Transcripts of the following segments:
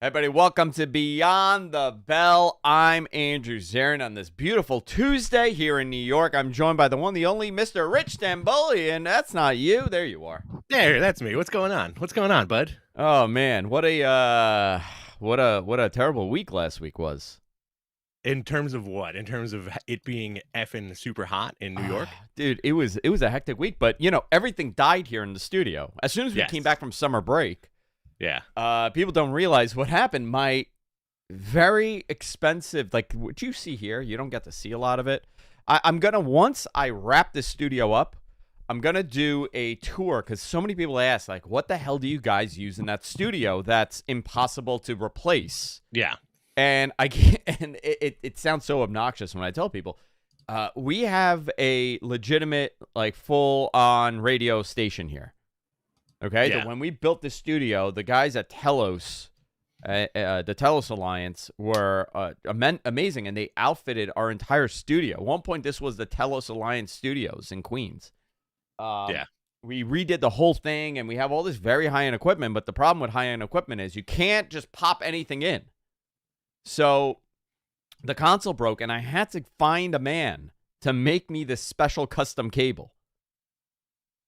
Everybody, welcome to Beyond the Bell. I'm Andrew Zarian on this beautiful Tuesday here in New York. I'm joined by the one, the only Mr. Rich Stambolian. That's not you. There you are. There, that's me. What's going on? What's going on, bud? Oh man, what a terrible week last week was. In terms of what? In terms of it being effing super hot in New York? Dude, it was a hectic week, but you know, everything died here in the studio. As soon as we came back from summer break. Yeah. People don't realize what happened. My very expensive, like what you see here, you don't get to see a lot of it. I'm going to, once I wrap this studio up, I'm going to do a tour because so many people ask, like, what the hell do you guys use in that studio that's impossible to replace? Yeah. And I can't, and it sounds so obnoxious when I tell people, we have a legitimate, like, full-on radio station here. Okay, yeah. So when we built the studio, the guys at Telos, the Telos Alliance, were amazing, and they outfitted our entire studio. At one point, this was the Telos Alliance Studios in Queens. Yeah. We redid the whole thing, and we have all this very high-end equipment, but the problem with high-end equipment is you can't just pop anything in. So the console broke, and I had to find a man to make me this special custom cable.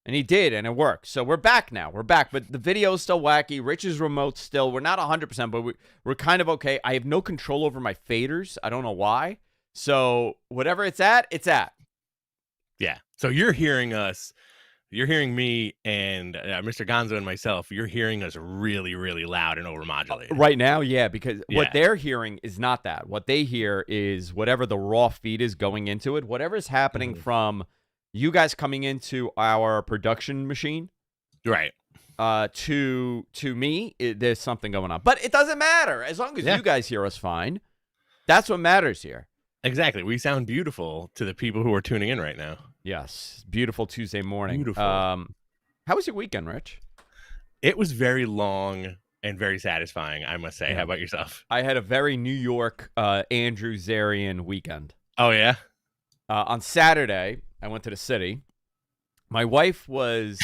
And he did, and it worked. So we're back now. We're back, but the video's still wacky. Rich's remote still. We're not 100%, but we're kind of okay. I have no control over my faders. I don't know why. So whatever it's at, it's at. Yeah. So you're hearing us. You're hearing me and Mr. Gonzo and myself. You're hearing us really, really loud and overmodulated. Right now, yeah, because what they're hearing is not that. What they hear is whatever the raw feed is going into it, whatever's happening from you guys coming into our production machine, right? To me, there's something going on, but it doesn't matter as long as you guys hear us fine. That's what matters here. Exactly. We sound beautiful to the people who are tuning in right now. Yes, beautiful Tuesday morning. Beautiful. How was your weekend, Rich? It was very long and very satisfying, I must say. Yeah. How about yourself? I had a very New York Andrew Zarian weekend. Oh yeah. On Saturday, I went to the city. My wife was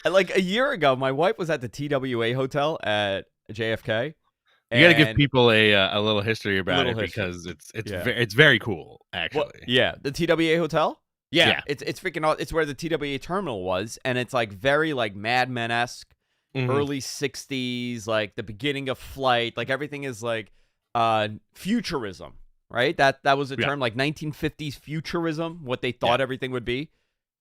like a year ago. My wife was at the TWA hotel at JFK. You got to give people a little history about it because it's very cool, actually. Well, yeah, the TWA hotel. Yeah, it's freaking. It's where the TWA terminal was, and it's like very like Mad Men-esque, early '60s, like the beginning of flight. Like everything is like futurism. Right? That was a term, like 1950s futurism, what they thought everything would be.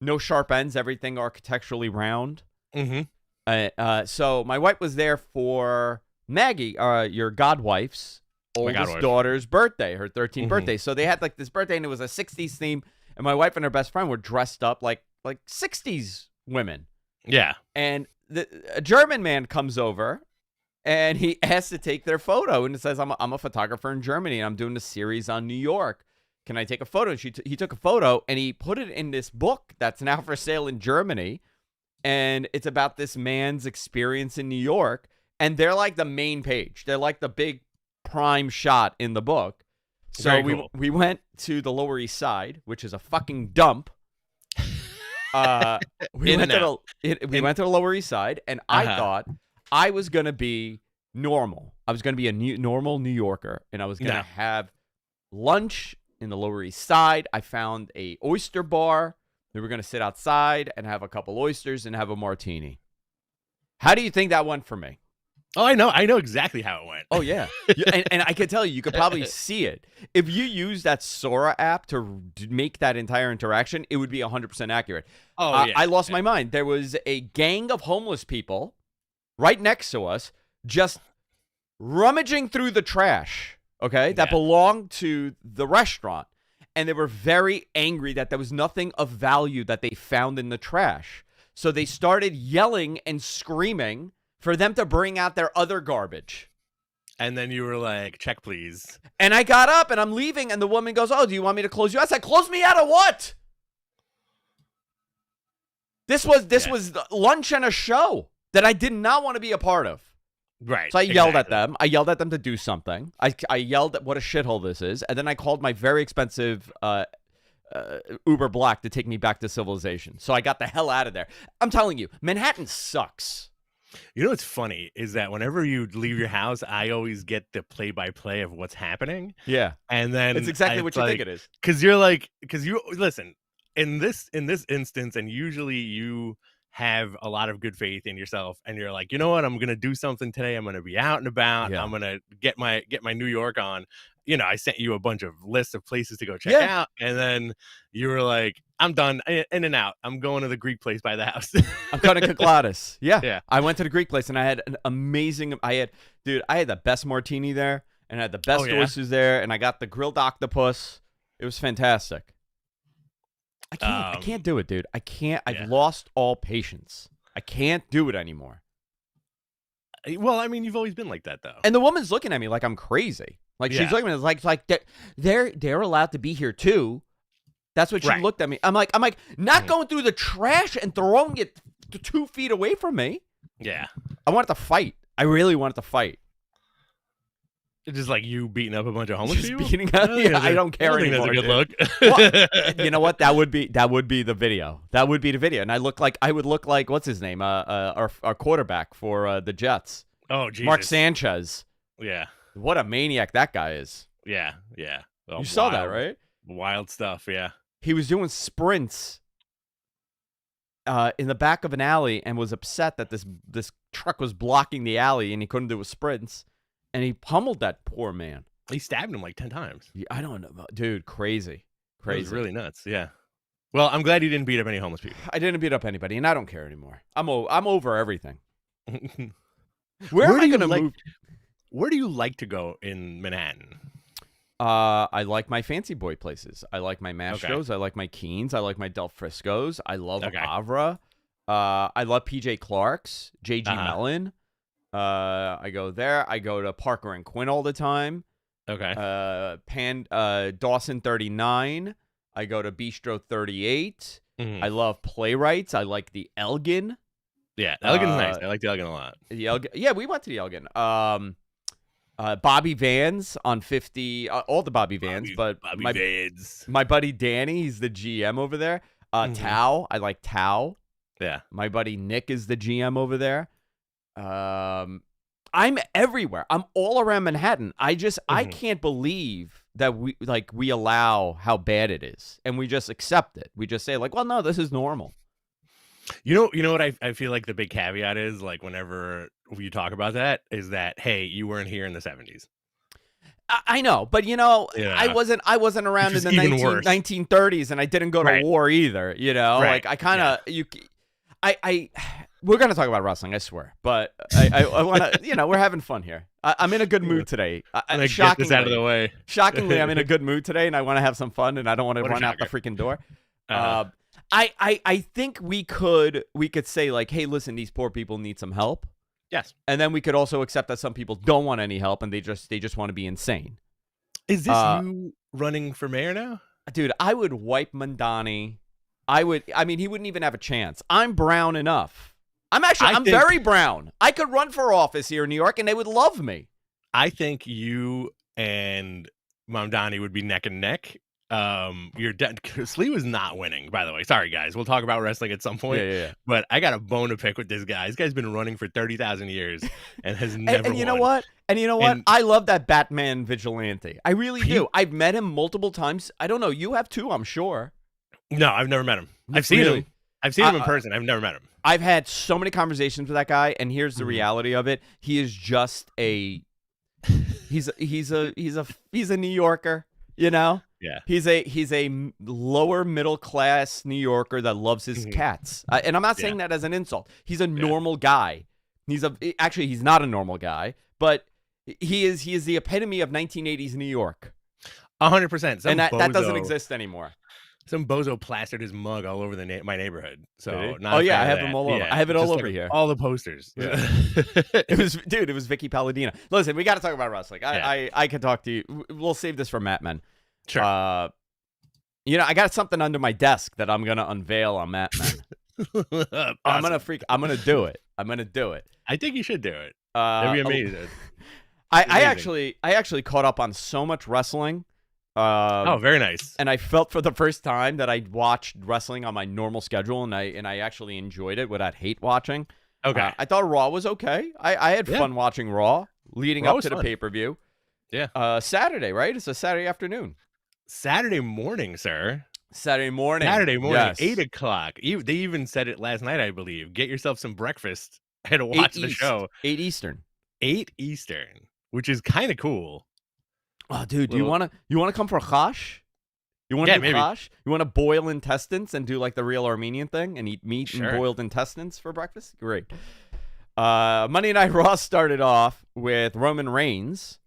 No sharp ends, everything architecturally round. So my wife was there for Maggie, your godwife's oldest daughter's birthday, her 13th birthday. So they had like this birthday, and it was a 60s theme, and my wife and her best friend were dressed up like 60s women. Yeah. And a German man comes over, and he asked to take their photo, and it says, I'm a photographer in Germany, and I'm doing a series on New York. Can I take a photo? And he took a photo, and he put it in this book that's now for sale in Germany, and it's about this man's experience in New York, and they're like the main page. They're like the big prime shot in the book. So we went to the Lower East Side, which is a fucking dump. We went to the Lower East Side, and I thought I was going to be normal. I was going to be a normal New Yorker, and I was going to have lunch in the Lower East Side. I found a oyster bar. We were going to sit outside and have a couple oysters and have a martini. How do you think that went for me? Oh, I know exactly how it went. Oh, yeah. and I can tell you could probably see it. If you use that Sora app to make that entire interaction, it would be 100% accurate. Oh, yeah. I lost my mind. There was a gang of homeless people right next to us, just rummaging through the trash, that belonged to the restaurant. And they were very angry that there was nothing of value that they found in the trash. So they started yelling and screaming for them to bring out their other garbage. And then you were like, check, please. And I got up and I'm leaving. And the woman goes, oh, do you want me to close you out? I said, close me out of what? This was lunch and a show that I did not want to be a part of. Right. So I yelled at them. I yelled at them to do something. I yelled at what a shithole this is. And then I called my very expensive Uber Black to take me back to civilization. So I got the hell out of there. I'm telling you, Manhattan sucks. You know what's funny is that whenever you leave your house, I always get the play-by-play of what's happening, Yeah. and then It's exactly what you think it is. because you listen in this instance, and usually you have a lot of good faith in yourself, and you're like, you know what, I'm gonna do something today. I'm gonna be out and about. Yeah. I'm gonna get my New York on. I sent you a bunch of lists of places to go check Yeah. out, and then you were like, I'm done, in and out. I'm going to the Greek place by the house. I'm cutting Kykladas. Yeah. Yeah. I went to the Greek place and I had an amazing. I had the best martini there, and I had the best oysters there, and I got the grilled octopus. It was fantastic. I can't do it, dude. I can't. I've lost all patience. I can't do it anymore. Well, I mean, you've always been like that, though. And the woman's looking at me like I'm crazy. Like she's looking at me like they're allowed to be here too. That's what she looked at me. I'm like not going through the trash and throwing it 2 feet away from me. Yeah. I wanted to fight. I really wanted to fight. It's just like you beating up a bunch of homeless people. I don't care anymore. That's a good look. Well, you know what? That would be the video. That would be the video. And I would look like what's his name? Our quarterback for the Jets. Oh, Jesus. Mark Sanchez. Yeah. What a maniac that guy is. Yeah. You saw that, right? Wild stuff. Yeah. He was doing sprints in the back of an alley and was upset that this truck was blocking the alley and he couldn't do his sprints. And he pummeled that poor man. He stabbed him like 10 times. Yeah, I don't know. Dude, crazy. It was really nuts. Yeah. Well, I'm glad you didn't beat up any homeless people. I didn't beat up anybody, and I don't care anymore. I'm over everything. Where am I going to move? Where do you like to go in Manhattan? I like my fancy boy places. I like my Mastros. I like my Keens. I like my Del Friscos. I love Avra. I love PJ Clark's, JG Mellon. I go there. I go to Parker and Quinn all the time. Okay. Dawson 39. I go to Bistro 38. Mm-hmm. I love Playwrights. I like the Elgin. Yeah, Elgin's nice. I like the Elgin a lot. The Elgin. Yeah, we went to the Elgin. Bobby Vans on 50. All the Bobby Vans, but Vans. My buddy Danny, he's the GM over there. Tao. I like Tao. Yeah. My buddy Nick is the GM over there. I'm everywhere. I'm all around Manhattan. I can't believe that we allow how bad it is, and we just accept it. We just say like, well, no, this is normal. You know what I feel like the big caveat is, like, whenever you talk about that, is that, hey, you weren't here in the 70s. I know, but I wasn't around in the 1930s, and I didn't go to war either. Like I kind of we're gonna talk about wrestling, I swear, but I want to. We're having fun here. I'm in a good mood today. I'm get this out of the way. Shockingly, I'm in a good mood today, and I want to have some fun, and I don't want to run out the freaking door. I think we could say like, hey, listen, these poor people need some help. Yes. And then we could also accept that some people don't want any help and they just want to be insane. Is this you running for mayor now? Dude, I would wipe Mandani. I mean, he wouldn't even have a chance. I'm brown enough. I'm very brown. I could run for office here in New York and they would love me. I think you and Mamdani would be neck and neck. Slee was not winning, by the way. Sorry, guys. We'll talk about wrestling at some point. Yeah. But I got a bone to pick with this guy. This guy's been running for 30,000 years and has never and you won. know what? And you know what? I love that Batman vigilante. I really do. I've met him multiple times. I don't know. You have too, I'm sure. No, I've never met him. I've seen him. I've seen him in person. I've never met him. I've had so many conversations with that guy, and here's the reality of it. He is just he's a New Yorker, Yeah. He's a lower middle class New Yorker that loves his cats. And I'm not saying that as an insult. He's a normal guy. He's not a normal guy, but he is the epitome of 1980s New York. 100%. And that doesn't exist anymore. Some bozo plastered his mug all over my neighborhood. So I have them all over. Yeah, I have it all over here. All the posters. Yeah. It was Vicky Palladino. Listen, we got to talk about wrestling. I could talk to you. We'll save this for Matt Men. Sure. I got something under my desk that I'm gonna unveil on Matt Men. Awesome. I'm gonna do it. I think you should do it. That'd be amazing. I actually caught up on so much wrestling. Very nice. And I felt for the first time that I watched wrestling on my normal schedule, and I actually enjoyed it without hate watching. Okay. I thought Raw was okay. I had fun watching Raw leading up to the pay-per-view. Yeah. Saturday, right? It's a Saturday afternoon. Saturday morning, sir. Saturday morning. Yes. 8 o'clock. They even said it last night, I believe. Get yourself some breakfast and watch the show. 8 Eastern. 8 Eastern, which is kind of cool. Oh, dude, do you want to come for a chash? You want to do chash? You want to boil intestines and do like the real Armenian thing and eat meat and boiled intestines for breakfast? Great. Monday Night Raw started off with Roman Reigns.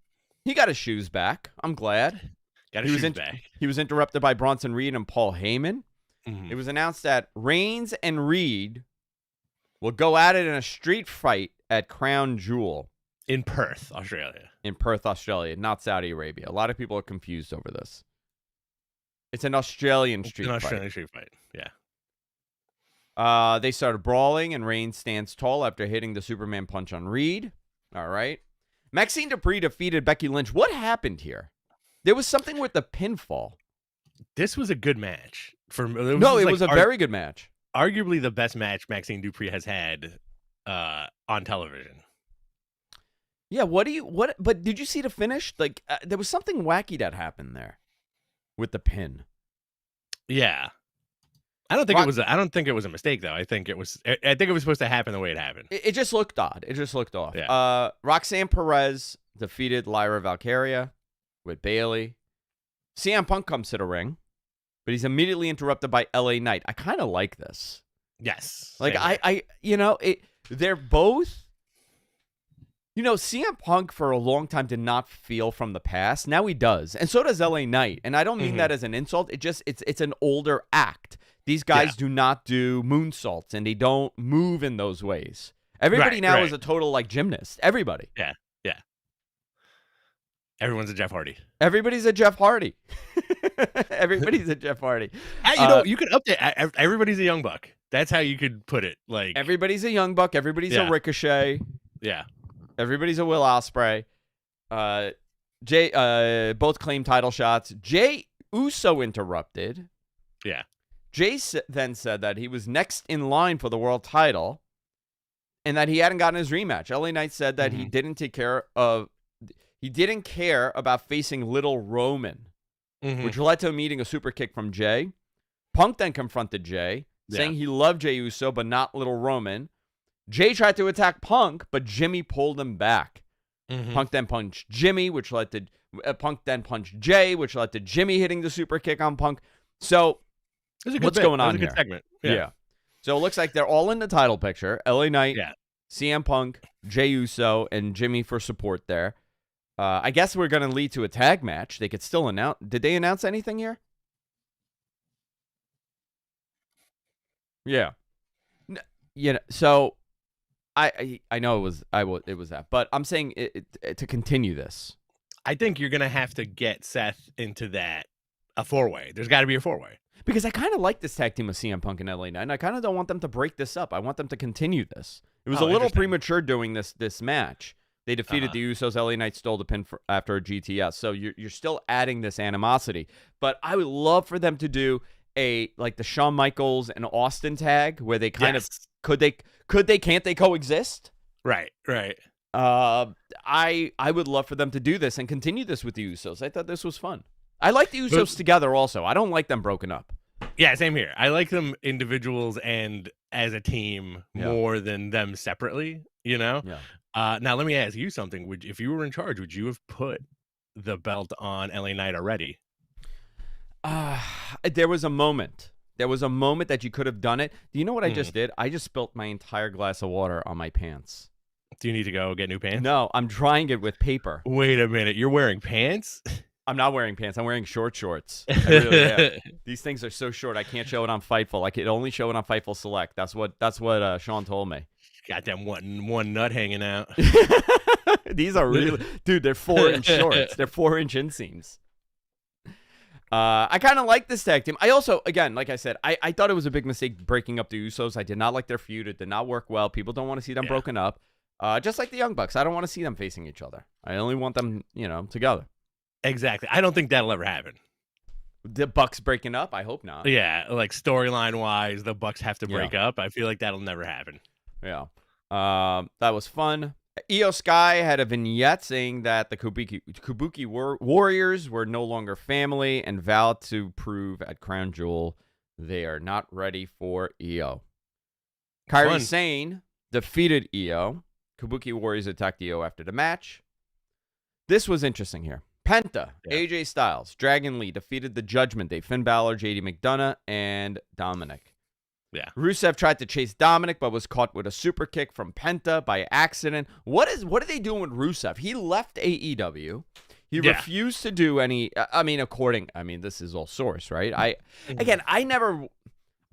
He got his shoes back. I'm glad. He was interrupted by Bronson Reed and Paul Heyman. Mm-hmm. It was announced that Reigns and Reed will go at it in a street fight at Crown Jewel. In Perth, Australia. In Perth, Australia, not Saudi Arabia. A lot of people are confused over this. It's an Australian street fight. Yeah. They started brawling, and Reigns stands tall after hitting the Superman punch on Reed. All right. Maxine Dupree defeated Becky Lynch. What happened here? There was something with the pinfall. This was a good match. It was a very good match. Arguably the best match Maxine Dupree has had on television. Yeah, but did you see the finish? Like there was something wacky that happened there with the pin. Yeah. I don't think it was a mistake though. I think it was supposed to happen the way it happened. It just looked odd. It just looked off. Yeah. Roxanne Perez defeated Lyra Valkyria with Bayley. CM Punk comes to the ring, but he's immediately interrupted by LA Knight. I kind of like this. Yes. Like they're both. CM Punk for a long time did not feel from the past. Now he does. And so does LA Knight. And I don't mean that as an insult. It's an older act. These guys do not do moonsaults and they don't move in those ways. Everybody now is a total like gymnast. Everybody. Yeah. Yeah. Everyone's a Jeff Hardy. Everybody's a Jeff Hardy. Everybody's a Jeff Hardy. You could update. Everybody's a Young Buck. That's how you could put it. Like everybody's a Young Buck. Everybody's a Ricochet. Yeah. Everybody's a Will Ospreay. Both claim title shots. Jey Uso interrupted. Yeah. Jey then said that he was next in line for the world title and that he hadn't gotten his rematch. LA Knight said that he didn't care about facing Little Roman, which led to him eating a super kick from Jey. Punk then confronted Jey, saying he loved Jey Uso but not Little Roman. Jey tried to attack Punk, but Jimmy pulled him back. Punk then punched Jimmy, which led to Punk then punched Jey, which led to Jimmy hitting the super kick on Punk. So what's going on here? Segment. Yeah. So it looks like they're all in the title picture. LA Knight, CM Punk, Jey Uso, and Jimmy for support there. I guess we're going to lead to a tag match. They could still announce. Did they announce anything here? Yeah. So I know it was that, but I'm saying to continue this. I think you're gonna have to get Seth into a 4-way. There's got to be a 4-way because I kind of like this tag team of CM Punk and LA Knight, and I kind of don't want them to break this up. I want them to continue this. It was a little premature doing this match. They defeated the Usos. LA Knight stole the pin after a GTS, so you're still adding this animosity. But I would love for them to do like the Shawn Michaels and Austin tag where they kind of can't they coexist? Right. I would love for them to do this and continue this with the Usos. I thought this was fun. I like the Usos together also. I don't like them broken up. Yeah, same here. I like them individuals and as a team more than them separately, Yeah. Now let me ask you something. If you were in charge, would you have put the belt on LA Knight already? There was a moment. There was a moment that you could have done it. Do you know what I just did? I just spilt my entire glass of water on my pants. Do you need to go get new pants? No, I'm drying it with paper. Wait a minute. You're wearing pants? I'm not wearing pants. I'm wearing shorts. I really am. These things are so short. I can't show it on Fightful. I can only show it on Fightful Select. That's what Sean told me. Got them one nut hanging out. These are really, dude. They're 4-inch shorts. They're 4-inch inseams. I kind of like this tag team. I also, again, like I said, I thought it was a big mistake breaking up the Usos. I did not like their feud. It did not work well. People don't want to see them broken up. Just like the Young Bucks. I don't want to see them facing each other. I only want them, together. Exactly. I don't think that'll ever happen. The Bucks breaking up? I hope not. Yeah, like storyline wise, the Bucks have to break up. I feel like that'll never happen. Yeah. That was fun. Io Sky had a vignette saying that the Kabuki Warriors were no longer family and vowed to prove at Crown Jewel they are not ready for Io. Kairi Sane defeated Io. Kabuki Warriors attacked Io after the match. This was interesting here. Penta, AJ Styles, Dragon Lee defeated the Judgment Day, Finn Balor, JD McDonough, and Dominic. Yeah. Rusev tried to chase Dominic, but was caught with a super kick from Penta by accident. What are they doing with Rusev? He left AEW. He refused to do any. This is all source, right?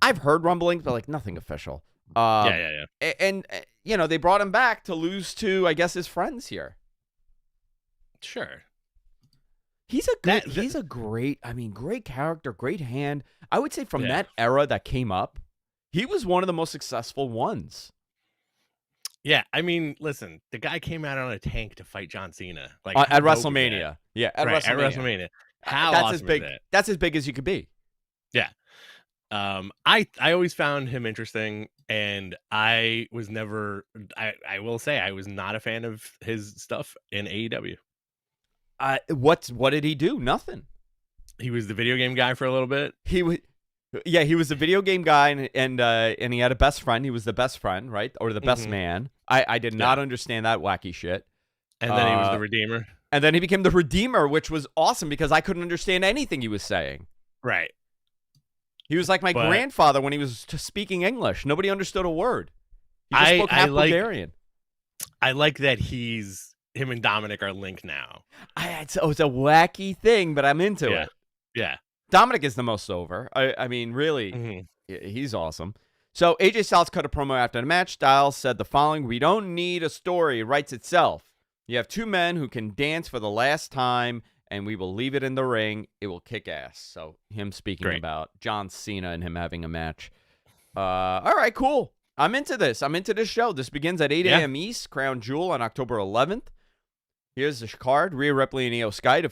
I've heard rumblings, but like nothing official. And they brought him back to lose to, I guess, his friends here. Sure. He's a great character, great hand. I would say from that era that came up, he was one of the most successful ones. Yeah, I mean, listen, the guy came out on a tank to fight John Cena, like at WrestleMania. At WrestleMania. How awesome is that? That's as big as you could be. Yeah. I always found him interesting, and I was never. I will say I was not a fan of his stuff in AEW. What did he do? Nothing. He was the video game guy for a little bit. He was the video game guy, and he had a best friend. He was the best friend, right? Or the best man. I did not understand that wacky shit. And then he was the Redeemer. And then he became the Redeemer, which was awesome because I couldn't understand anything he was saying. Right. He was like my grandfather when he was speaking English. Nobody understood a word. He just spoke half Bulgarian. I like that him and Dominic are linked now. It's a wacky thing, but I'm into it. Yeah. Dominic is the most over. I mean, really, he's awesome. So AJ Styles cut a promo after the match. Styles said the following: "We don't need a story. It writes itself. You have two men who can dance for the last time, and we will leave it in the ring. It will kick ass." So him speaking about John Cena and him having a match. All right, cool. I'm into this. I'm into this show. This begins at 8 a.m. East, Crown Jewel on October 11th. Here's the card. Rhea Ripley and Io Sky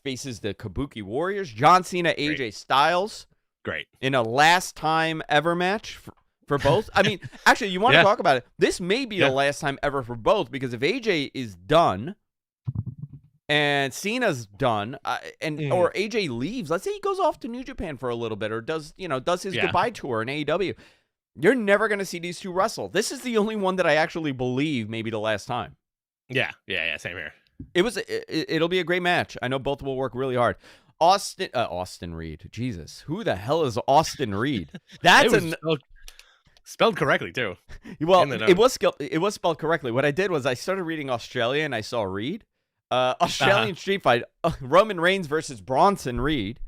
faces the Kabuki Warriors. John Cena, AJ Styles. Great. In a last time ever match for both. I mean, actually, you want to talk about it. This may be the last time ever for both because if AJ is done and Cena's done or AJ leaves, let's say he goes off to New Japan for a little bit or does his goodbye tour in AEW, you're never going to see these two wrestle. This is the only one that I actually believe may be the last time. Yeah, same here. It'll be a great match. I know both will work really hard. Austin Reed. Jesus, who the hell is Austin Reed? That's spelled correctly too. Well, it was spelled correctly. What I did was I started reading Australia and I saw Reed. Australian street fight. Roman Reigns versus Bronson Reed.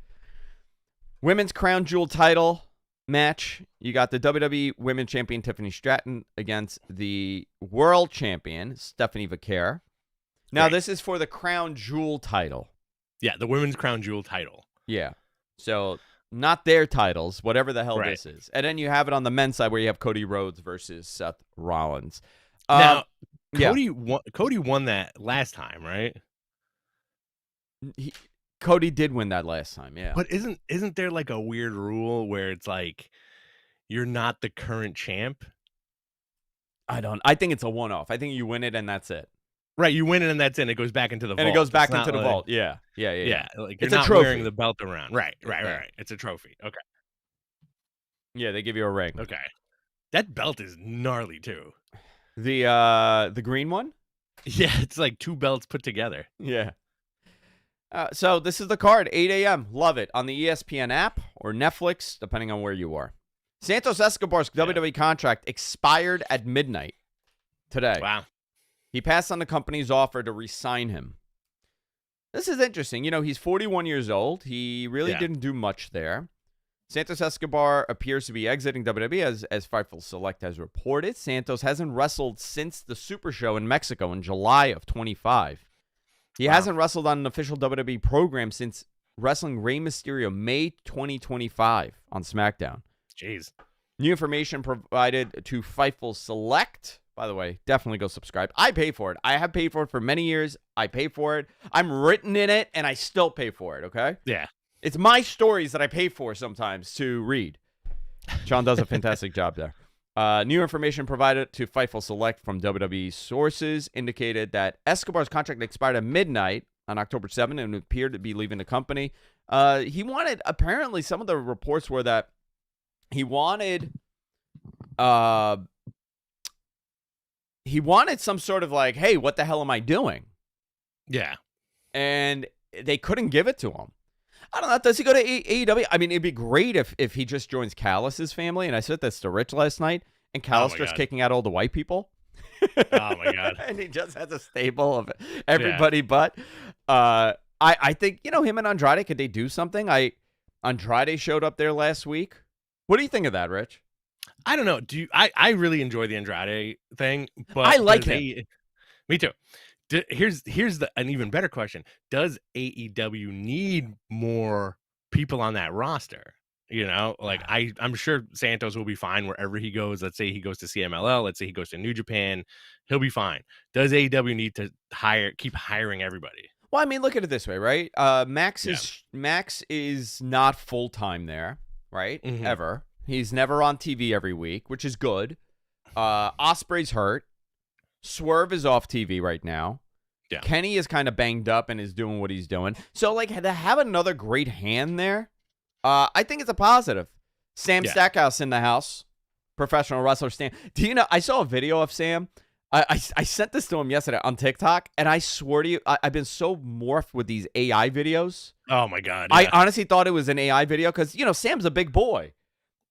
Women's crown jewel title match. You got the WWE Women's Champion Tiffany Stratton against the World Champion Stephanie Vaquer. Now, this is for the crown jewel title. Yeah, the women's crown jewel title. Yeah. So, not their titles, whatever the hell this is. And then you have it on the men's side where you have Cody Rhodes versus Seth Rollins. Now, Cody won that last time, right? Cody did win that last time, yeah. But isn't there like a weird rule where it's like you're not the current champ? I think it's a one-off. I think you win it and that's it. Right, you win it and that's it. It goes back into the vault. And it goes back into the vault. Yeah. Like you're not wearing the belt around. Right. It's a trophy. Okay. Yeah, they give you a ring. Okay. That belt is gnarly too. The green one? Yeah, it's like two belts put together. Yeah. So this is the card, 8 a.m. Love it. On the ESPN app or Netflix, depending on where you are. Santos Escobar's WWE contract expired at midnight today. Wow. He passed on the company's offer to re-sign him. This is interesting. You know, he's 41 years old. He really didn't do much there. Santos Escobar appears to be exiting WWE as Fightful Select has reported. Santos hasn't wrestled since the Super Show in Mexico in July of 25. He hasn't wrestled on an official WWE program since wrestling Rey Mysterio May 2025 on SmackDown. Jeez. New information provided to Fightful Select. By the way, definitely go subscribe. I pay for it. I have paid for it for many years. I pay for it. I'm written in it, and I still pay for it, okay? Yeah. It's my stories that I pay for sometimes to read. John does a fantastic job there. New information provided to Fightful Select from WWE sources indicated that Escobar's contract expired at midnight on October 7th and appeared to be leaving the company. He wanted, apparently, some of the reports were that he wanted some sort of like, hey, what the hell am I doing? Yeah. And they couldn't give it to him. I don't know. Does he go to AEW? I mean, it'd be great if he just joins Callis's family. And I said this to Rich last night. And Callis starts kicking out all the white people. Oh, my God. And he just has a stable of everybody but. I think, him and Andrade, could they do something? Andrade showed up there last week. What do you think of that, Rich? I don't know. I really enjoy the Andrade thing. But I like him. Me too. Here's an even better question. Does AEW need more people on that roster? I'm sure Santos will be fine wherever he goes. Let's say he goes to CMLL. Let's say he goes to New Japan. He'll be fine. Does AEW need to keep hiring everybody? Well, I mean, look at it this way, right? Max is not full-time there, right? Mm-hmm. Ever. He's never on TV every week, which is good. Ospreay's hurt. Swerve is off TV right now. Yeah. Kenny is kind of banged up and is doing what he's doing. So, to have another great hand there, I think it's a positive. Sam Stackhouse in the house, professional wrestler. Stan. Do you know, I saw a video of Sam. I sent this to him yesterday on TikTok, and I swear to you, I've been so morphed with these AI videos. Oh, my God. Yeah. I honestly thought it was an AI video because, Sam's a big boy.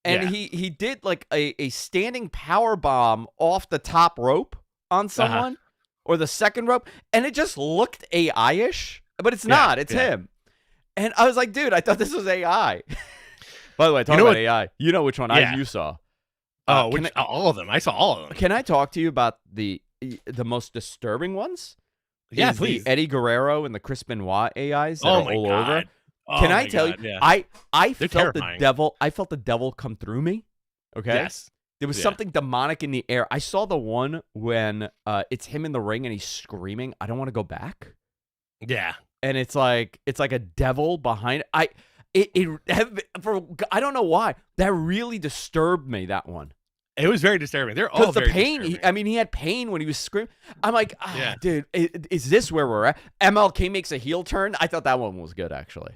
And he did, a standing power bomb off the top rope on someone. Or the second rope, and it just looked AI-ish, but it's not. It's him. And I was like, dude, I thought this was AI. By the way, talking about AI, you know which one you saw. All of them. I saw all of them. Can I talk to you about the most disturbing ones? Yeah, please. The Eddie Guerrero and the Chris Benoit AIs that are all over. Oh, Can I tell you? Yeah. I felt the devil. I felt the devil come through me. Okay. Yes. There was something demonic in the air. I saw the one when it's him in the ring and he's screaming, "I don't want to go back." Yeah, and it's like a devil behind it. I don't know why that really disturbed me. That one. It was very disturbing. They're all very pain. He had pain when he was screaming. I'm like, dude, is this where we're at? MLK makes a heel turn. I thought that one was good actually.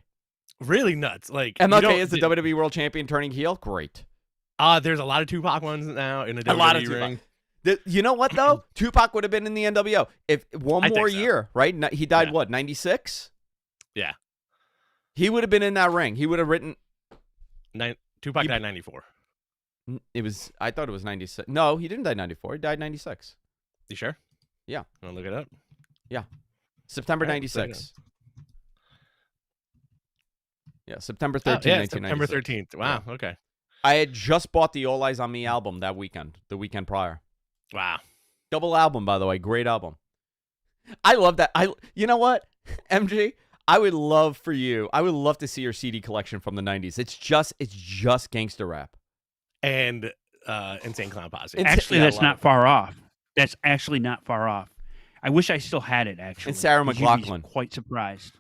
Really nuts. Like MLK is the WWE World Champion turning heel. Great. There's a lot of Tupac ones now in the WWE ring. You know what, though? Tupac would have been in the NWO if one more year, right? He died, 96? Yeah. He would have been in that ring. He would have written... Tupac died 94. I thought it was 96. No, he didn't die 94. He died 96. You sure? Yeah. Want to look it up? Yeah. September 96. Yeah, September 13th, 1996. September 13th. Wow, okay. I had just bought the All Eyes on Me album that weekend, the weekend prior. Wow. Double album, by the way. Great album. I love that. You know what, MG? I would love to see your CD collection from the 90s. It's just gangster rap. And Insane Clown Posse. Actually, that's not far off. That's actually not far off. I wish I still had it, actually. And Sarah McLachlan. Quite surprised.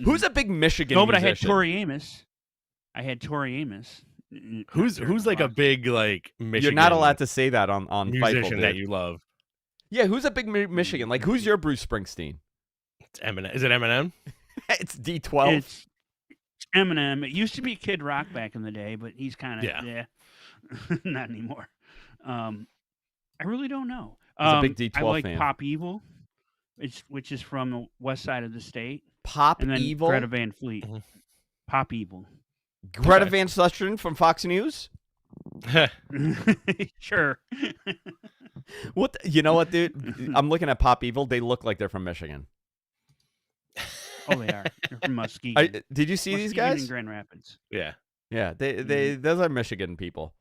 Who's a big Michigan musician? I had Tori Amos. Who's like a big Michigan? You're not allowed to say that on musician Fightful, that you love. Yeah, who's a big Michigan? Who's your Bruce Springsteen? It's Eminem. Is it Eminem? It's D12. It's Eminem. It used to be Kid Rock back in the day, but he's kind of not anymore. I really don't know. He's a big D12 I like fan. Pop Evil, which is from the west side of the state. Pop and then Evil? Greta Van Fleet. Mm-hmm. Pop Evil. Greta Van Susteren from Fox News? Sure. You know what, dude? I'm looking at Pop Evil. They look like they're from Michigan. Oh, they are. They're from Muskegon. Did you see Muskegon these guys? In Grand Rapids. Yeah. Yeah, those are Michigan people.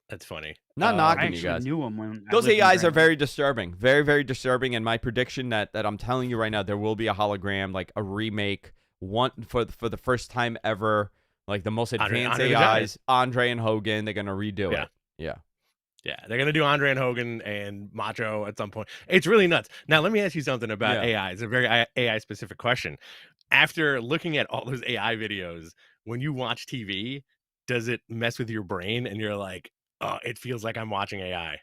That's funny. Not knocking you guys. I actually knew them when those AIs are very disturbing. Very, very disturbing. And my prediction that I'm telling you right now, there will be a hologram, like a remake, one for the first time ever, like the most advanced AIs, Andre and Hogan. They're gonna redo it. Yeah. Yeah, they're going to do Andre and Hogan and Macho at some point. It's really nuts. Now, let me ask you something about AI. It's a very AI-specific question. After looking at all those AI videos, when you watch TV, does it mess with your brain and you're like, oh, it feels like I'm watching AI?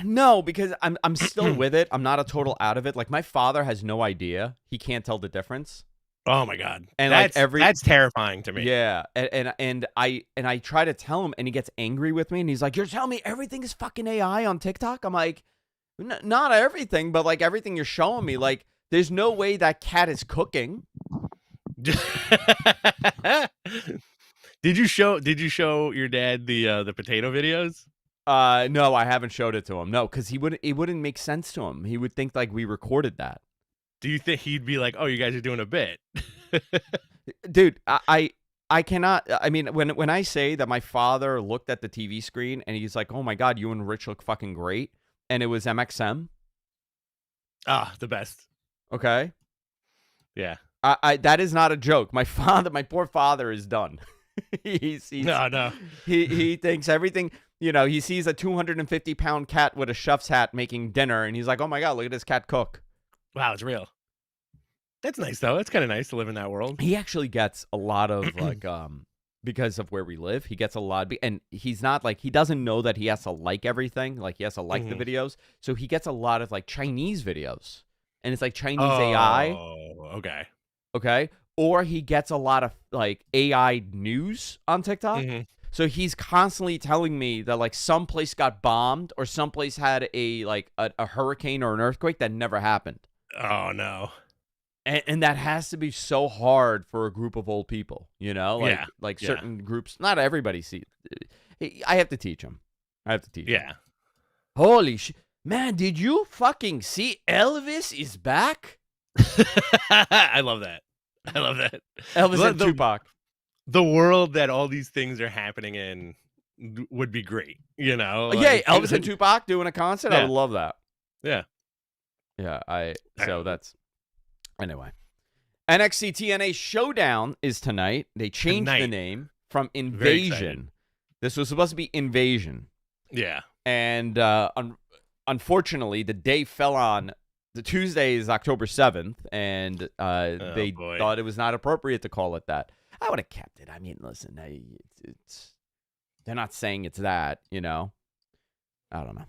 No, because I'm still with it. I'm not a total out of it. Like, my father has no idea. He can't tell the difference. Oh my God. And that's terrifying to me. Yeah. And I try to tell him, and he gets angry with me, and he's like, "You're telling me everything is fucking AI on TikTok?" I'm like, not everything, but like everything you're showing me, like, there's no way that cat is cooking. Did you show your dad the potato videos? No, I haven't showed it to him. No, because it wouldn't make sense to him. He would think like we recorded that. Do you think he'd be like, "Oh, you guys are doing a bit"? Dude, I cannot. I mean, when I say that my father looked at the TV screen and he's like, "Oh my God, you and Rich look fucking great," and it was MXM. Ah, the best. Okay. Yeah. That is not a joke. My poor father is done. No. He thinks everything. He sees a 250-pound cat with a chef's hat making dinner, and he's like, "Oh my God, look at this cat cook." Wow, it's real. That's nice, though. That's kind of nice to live in that world. He actually gets a lot of, like, because of where we live, he gets a lot. And he's not, like, he doesn't know that he has to like everything. Like, he has to like the videos. So he gets a lot of, like, Chinese videos. And it's, like, Chinese AI. Oh, okay. Okay? Or he gets a lot of, like, AI news on TikTok. So he's constantly telling me that, like, someplace got bombed or someplace had a hurricane or an earthquake that never happened. Oh, no. And that has to be so hard for a group of old people, Like certain groups. Not everybody see. I have to teach them. Yeah. Holy shit. Man, did you fucking see Elvis is back? I love that. Elvis and Tupac. The world that all these things are happening in would be great, Like, Elvis and Tupac doing a concert? Yeah. I would love that. Yeah. Yeah, so that's... Anyway, NXT TNA Showdown is tonight. They changed the name from Invasion. This was supposed to be Invasion. Yeah. And unfortunately, the day fell on the Tuesday is October 7th, and they thought it was not appropriate to call it that. I would have kept it. I mean, listen, they're not saying it's that, I don't know.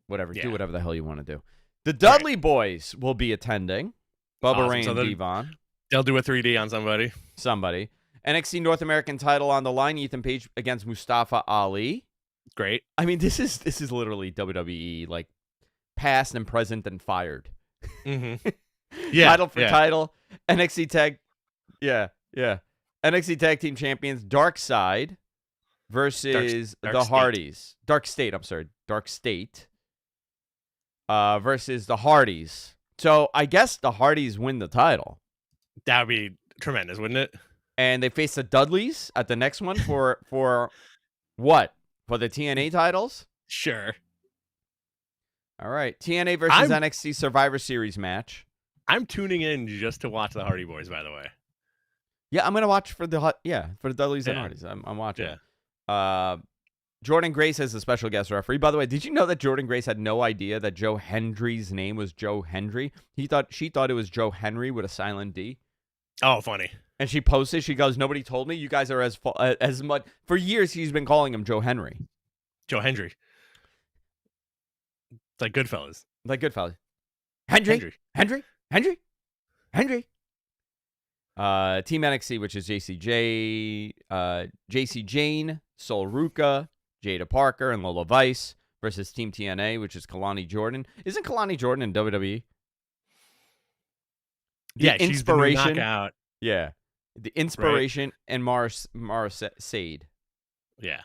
Whatever. Yeah. Do whatever the hell you want to do. The Dudley Boys will be attending. Bubba Ray and Devon. They'll do a 3D on somebody. NXT North American title on the line. Ethan Page against Mustafa Ali. Great. I mean, this is literally WWE, like, past and present and fired. Mm-hmm. Yeah. Title for title. NXT Tag. Yeah. NXT Tag Team Champions Dark Side versus the Hardys. Dark State versus the Hardys. So I guess the Hardys win the title. That would be tremendous, wouldn't it? And they face the Dudleys at the next one for what? For the TNA titles? Sure. All right. TNA versus NXT Survivor Series match. I'm tuning in just to watch the Hardy Boys, by the way. Yeah, I'm gonna watch for the Dudleys and Hardys. I'm watching. Yeah. Jordan Grace as a special guest referee. By the way, did you know that Jordan Grace had no idea that Joe Hendry's name was Joe Hendry? She thought it was Joe Henry with a silent D. Oh, funny. And she posted, she goes, "Nobody told me. You guys are as much." For years, he's been calling him Joe Henry. Joe Hendry. It's like Goodfellas. Hendry. Team NXT, which is JC Jane, Sol Ruka, Jada Parker, and Lola Vice versus Team TNA, which is Kalani Jordan. Isn't Kalani Jordan in WWE? She's the new knockout. Yeah. The Inspiration and Mara Sade. Yeah.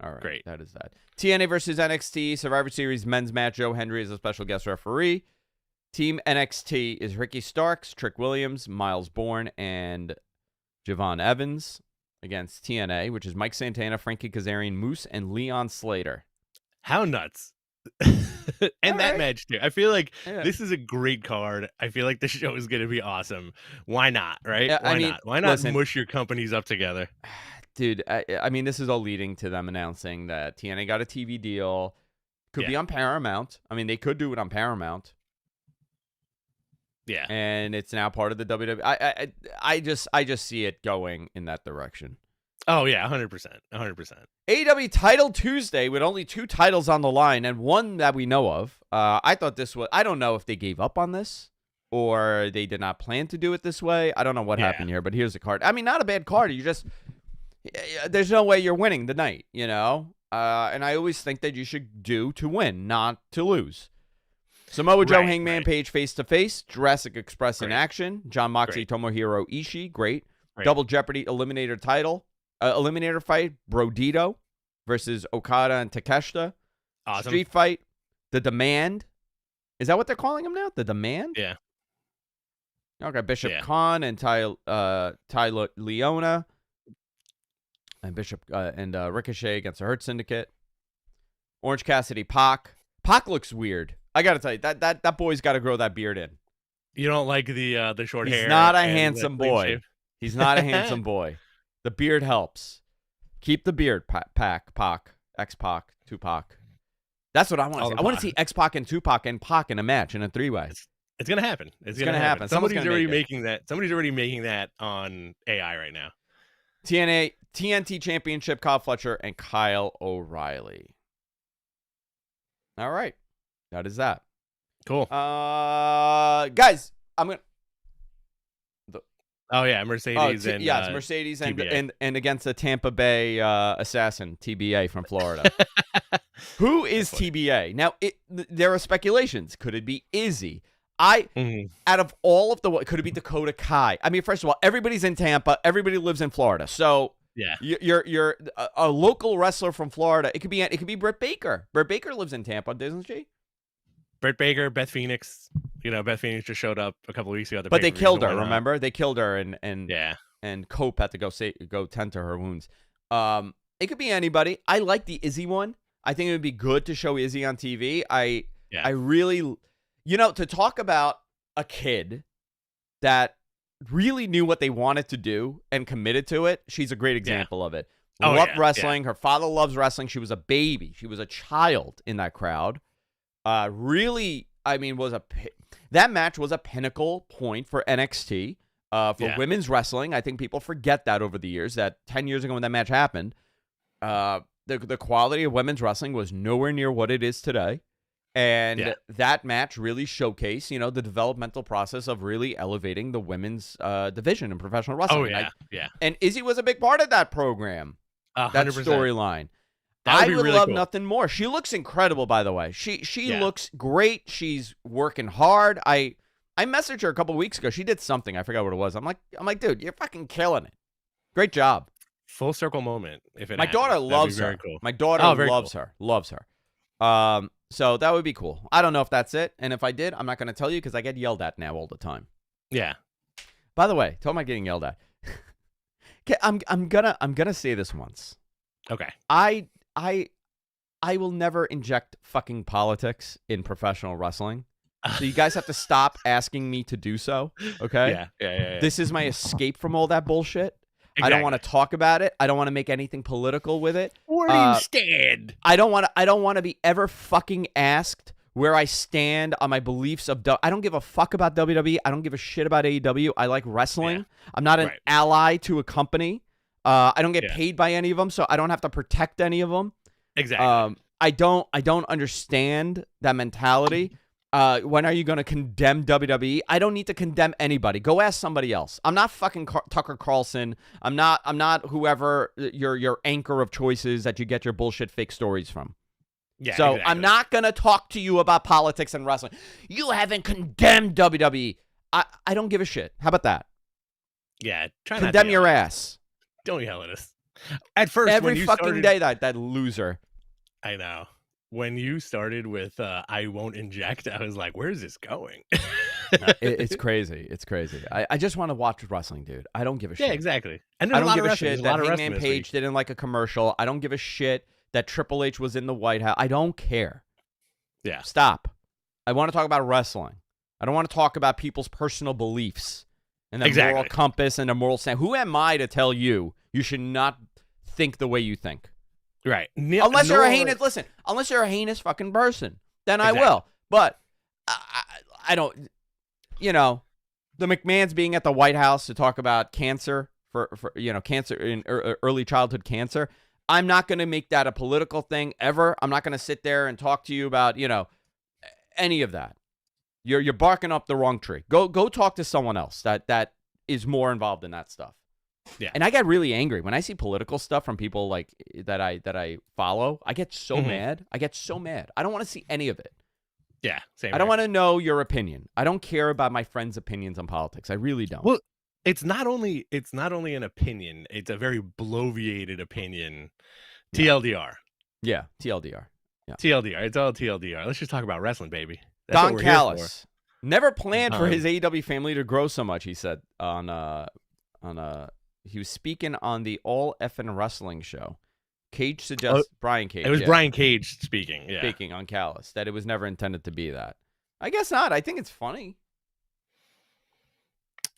All right. Great. That is that. TNA versus NXT Survivor Series men's match. Joe Hendry is a special guest referee. Team NXT is Ricky Starks, Trick Williams, Miles Bourne, and Javon Evans against TNA, which is Mike Santana, Frankie Kazarian, Moose, and Leon Slater. How nuts. And that match, too. I feel like this is a great card. I feel like the show is going to be awesome. Why not, right? Yeah, Why not mush your companies up together? Dude, I mean, this is all leading to them announcing that TNA got a TV deal. Could be on Paramount. I mean, they could do it on Paramount. Yeah. And it's now part of the WWE. I just see it going in that direction. Oh yeah, 100%, 100%. AEW Title Tuesday with only 2 titles on the line and one that we know of. I thought this was. I don't know if they gave up on this or they did not plan to do it this way. I don't know what happened here, but here's the card. I mean, not a bad card. You just there's no way you're winning the night, you know. And I always think that you should do to win, not to lose. Samoa Joe, Hangman Page face to face. Jurassic Express in action. John Moxley, Tomohiro Ishii, great. Double Jeopardy Eliminator title. Eliminator fight, Brodito versus Okada and Takeshita. Awesome. Street fight, The Demand. Is that what they're calling him now? The Demand? Yeah. Okay, Bishop Khan and Ty Leona. And Bishop and Ricochet against the Hurt Syndicate. Orange Cassidy, Pac. Pac looks weird. I got to tell you, that boy's got to grow that beard in. You don't like the short hair? He's not a handsome boy. He's not a handsome boy. The beard helps. Keep the beard, Pac, X-Pac, Tupac. That's what I want to see. I want to see X-Pac and Tupac and Pac in a match in a 3-way. It's going to happen. It's going to happen. Somebody's already making that. Somebody's already making that on AI right now. TNT Championship, Kyle Fletcher and Kyle O'Reilly. All right. That is that. Cool. Guys, I'm going to... Oh yeah, Mercedes and Mercedes and against the Tampa Bay assassin TBA from Florida. Who is TBA? Now there are speculations. Could it be Izzy? Out of all of could it be Dakota Kai? I mean, first of all, everybody's in Tampa. Everybody lives in Florida. So you're a local wrestler from Florida. It could be Britt Baker. Britt Baker lives in Tampa, doesn't she? Britt Baker, Beth Phoenix. Beth Phoenix just showed up a couple of weeks ago. But they killed her, remember? They killed her, and Cope had to go tend to her wounds. It could be anybody. I like the Izzy one. I think it would be good to show Izzy on TV. I really, to talk about a kid that really knew what they wanted to do and committed to it. She's a great example of it. Loved wrestling. Her father loves wrestling. She was a baby. She was a child in that crowd. Really, I mean, that match was a pinnacle point for NXT, for women's wrestling. I think people forget that over the years, that 10 years ago when that match happened, the quality of women's wrestling was nowhere near what it is today. And that match really showcased, the developmental process of really elevating the women's division in professional wrestling. And Izzy was a big part of that program, 100%. that storyline. I would really love nothing more. She looks incredible, by the way. She looks great. She's working hard. I messaged her a couple weeks ago. She did something. I forgot what it was. I'm like, dude, you're fucking killing it. Great job. Full circle moment. My daughter loves her. Cool. My daughter loves her. So that would be cool. I don't know if that's it, and if I did, I'm not going to tell you because I get yelled at now all the time. Yeah. By the way, tell me I'm getting yelled at. Okay, I'm gonna say this once. Okay. I will never inject fucking politics in professional wrestling. So you guys have to stop asking me to do so, okay? Yeah. This is my escape from all that bullshit. Exactly. I don't want to talk about it. I don't want to make anything political with it. Where do you stand? I don't want to be ever fucking asked where I stand on my beliefs of I don't give a fuck about WWE. I don't give a shit about AEW. I like wrestling. Yeah. I'm not an ally to a company. I don't get paid by any of them, so I don't have to protect any of them. Exactly. I don't understand that mentality. When are you going to condemn WWE? I don't need to condemn anybody. Go ask somebody else. I'm not fucking Tucker Carlson. I'm not whoever your anchor of choices that you get your bullshit fake stories from. Yeah. So exactly. I'm not going to talk to you about politics and wrestling. You haven't condemned WWE. I don't give a shit. How about that? Yeah. Condemn your ass. Don't yell at us. At first, every fucking day, that loser. I know. When you started with I won't inject, I was like, where's this going? It's crazy. It's crazy. I just want to watch wrestling, dude. I don't give a shit. Yeah, exactly. And I don't give a shit that Hangman Page didn't like a commercial. I don't give a shit that Triple H was in the White House. I don't care. Yeah. Stop. I want to talk about wrestling. I don't want to talk about people's personal beliefs and the moral compass and the moral stand. Who am I to tell you should not think the way you think? Right. Unless you're a heinous fucking person, then I will. But I don't, the McMahons being at the White House to talk about cancer for cancer in early childhood cancer. I'm not going to make that a political thing ever. I'm not going to sit there and talk to you about, any of that. You're barking up the wrong tree. Go talk to someone else that is more involved in that stuff. Yeah. And I get really angry when I see political stuff from people like that I follow. I get so mad. I don't want to see any of it. Yeah, same. I don't want to know your opinion. I don't care about my friends' opinions on politics. I really don't. Well, it's not only an opinion, it's a very bloviated opinion. TLDR. Yeah, TLDR. Yeah. TLDR. It's all TLDR. Let's just talk about wrestling, baby. That's Don Callis never planned for his AEW family to grow so much, he said he was speaking on the All Effin' Wrestling show. Cage suggests Brian Cage. It was Brian Cage speaking. Yeah. Speaking on Callis, that it was never intended to be that. I guess not. I think it's funny.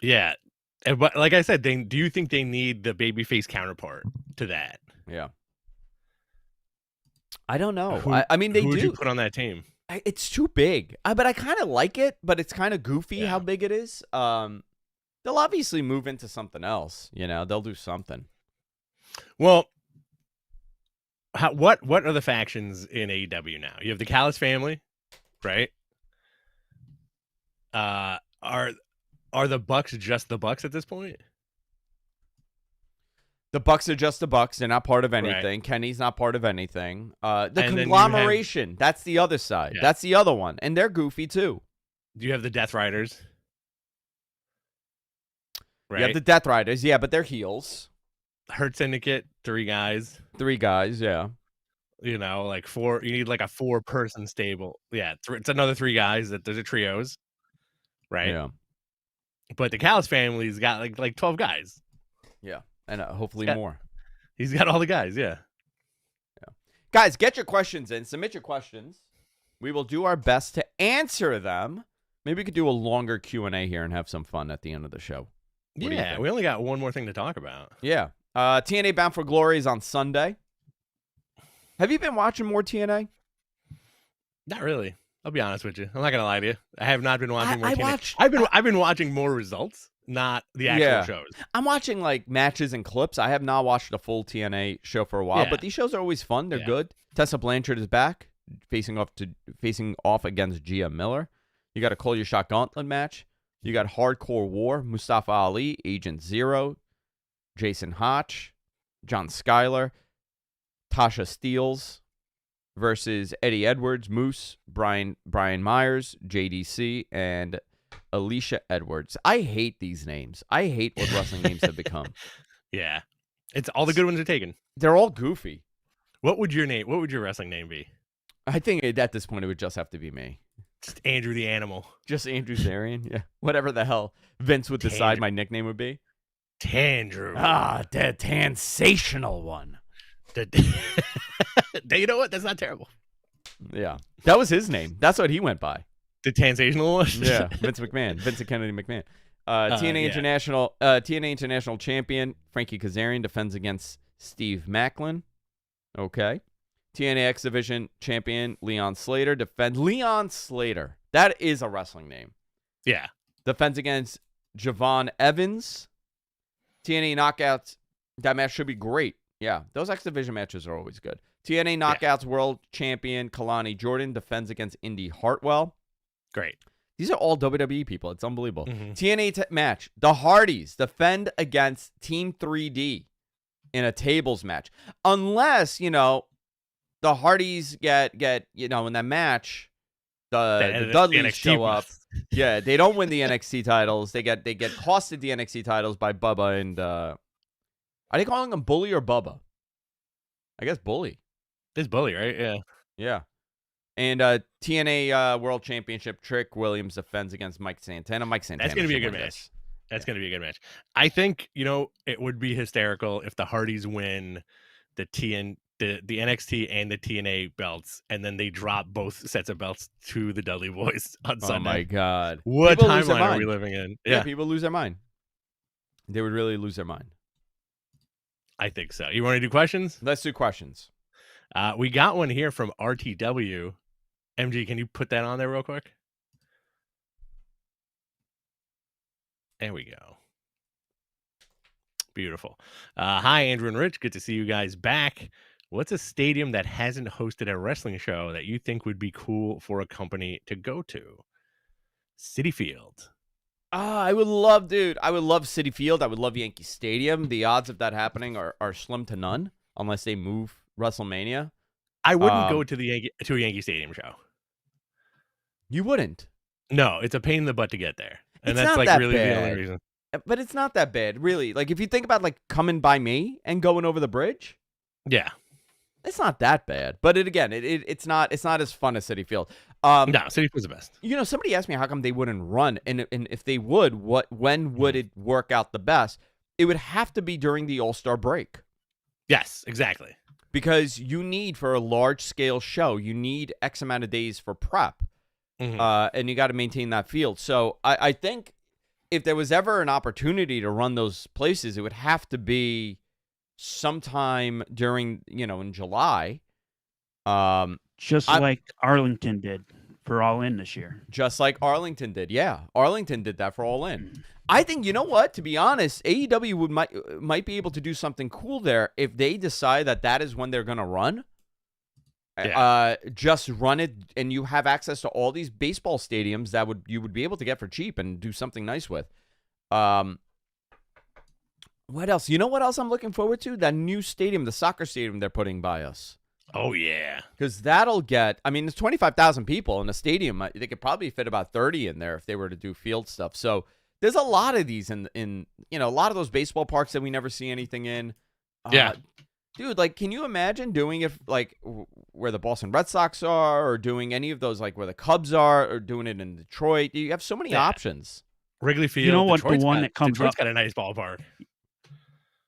Yeah. But like I said, do you think they need the babyface counterpart to that? Yeah. I don't know. I mean, they do. Who would you put on that team? It's too big. But I kind of like it, but it's kind of goofy how big it is. They'll obviously move into something else. They'll do something. Well, what are the factions in AEW now? You have the Callis family, right? Are the Bucks just the Bucks at this point? The Bucks are just the Bucks. They're not part of anything. Right. Kenny's not part of anything. The conglomeration, that's the other side. Yeah. That's the other one. And they're goofy, too. Do you have the Death Riders? Right. You have the Death Riders, but they're heels. Hurt Syndicate, 3 guys. 3 guys, yeah. Like 4. You need like a 4-person stable. Yeah, it's another 3 guys. Those are trios, right? Yeah. But the Callis family's got like 12 guys. Yeah, and hopefully more. He's got all the guys, yeah. Guys, get your questions in. Submit your questions. We will do our best to answer them. Maybe we could do a longer Q&A here and have some fun at the end of the show. Yeah, we only got one more thing to talk about. Yeah. TNA Bound for Glory is on Sunday. Have you been watching more TNA? Not really. I'll be honest with you. I'm not gonna lie to you. I have not been watching more TNA. I've been watching more results, not the actual shows. I'm watching like matches and clips. I have not watched a full TNA show for a while, but these shows are always fun. They're good. Tessa Blanchard is back, facing off against Gia Miller. You got a Call Your Shot Gauntlet match. You got Hardcore War, Mustafa Ali, Agent Zero, Jason Hotch, John Schuyler, Tasha Steeles versus Eddie Edwards, Moose, Brian Myers, JDC, and Alicia Edwards. I hate these names. I hate what wrestling names have become. Yeah. It's all the good ones are taken. They're all goofy. What would your wrestling name be? I think at this point it would just have to be me. Just Andrew the Animal. Just Andrew Zarian? Yeah. Whatever the hell Vince would decide my nickname would be. Tandrew. The sensational one. You know what? That's not terrible. Yeah. That was his name. That's what he went by. The sensational one? Yeah. Vince McMahon. Vincent Kennedy McMahon. TNA International Champion Frankie Kazarian defends against Steve Macklin. Okay. TNA X Division Champion Leon Slater defends. Leon Slater. That is a wrestling name. Yeah. Defends against Javon Evans. TNA Knockouts. That match should be great. Yeah. Those X Division matches are always good. TNA Knockouts World Champion Kalani Jordan defends against Indy Hartwell. Great. These are all WWE people. It's unbelievable. Mm-hmm. TNA match. The Hardys defend against Team 3D in a tables match. Unless, the Hardys get in that match, the Dudleys show up. Yeah, they don't win the NXT titles. They get costed the NXT titles by Bubba and are they calling them Bully or Bubba? I guess Bully. It's Bully, right? Yeah. Yeah. And TNA World Championship Trick Williams defends against Mike Santana. That's going to be a good match. That's going to be a good match. I think, it would be hysterical if the Hardys win the NXT and the TNA belts, and then they drop both sets of belts to the Dudley Boys on Sunday. Oh, my God. What timeline are we living in? Yeah, people lose their mind. They would really lose their mind. I think so. You want to do questions? Let's do questions. We got one here from RTW. MG, can you put that on there real quick? There we go. Beautiful. Hi, Andrew and Rich. Good to see you guys back. What's a stadium that hasn't hosted a wrestling show that you think would be cool for a company to go to? Citi Field. I would love Citi Field. I would love Yankee Stadium. The odds of that happening are slim to none unless they move WrestleMania. I wouldn't go to a Yankee Stadium show. You wouldn't? No, it's a pain in the butt to get there. And it's that's not like that really bad. the only reason. But it's not that bad, really. Like if you think about like coming by me and going over the bridge. Yeah. It's not that bad. But it's not as fun as Citi Field. No, Citi Field's the best. Somebody asked me how come they wouldn't run, and if they would, when would it work out the best? It would have to be during the All-Star break. Yes, exactly. Because you need, for a large-scale show, you need X amount of days for prep. And you got to maintain that field. So I think if there was ever an opportunity to run those places, it would have to be sometime during, in July. Like Arlington did for All In this year. Just like Arlington did. Yeah. Arlington did that for All In. I think, you know what? To be honest, AEW might be able to do something cool there if they decide that is when they're going to run. Yeah. Just run it, and you have access to all these baseball stadiums that you would be able to get for cheap and do something nice with. What else? You know what else I'm looking forward to? That new stadium, the soccer stadium they're putting by us. Oh, yeah. Because that'll get, there's 25,000 people in a stadium. They could probably fit about 30 in there if they were to do field stuff. So there's a lot of these in a lot of those baseball parks that we never see anything in. Yeah. Dude, like, can you imagine doing it like where the Boston Red Sox are, or doing any of those like where the Cubs are, or doing it in Detroit? You have so many options. Wrigley Field. You know what? Detroit's the one that comes Detroit's up got a nice ballpark.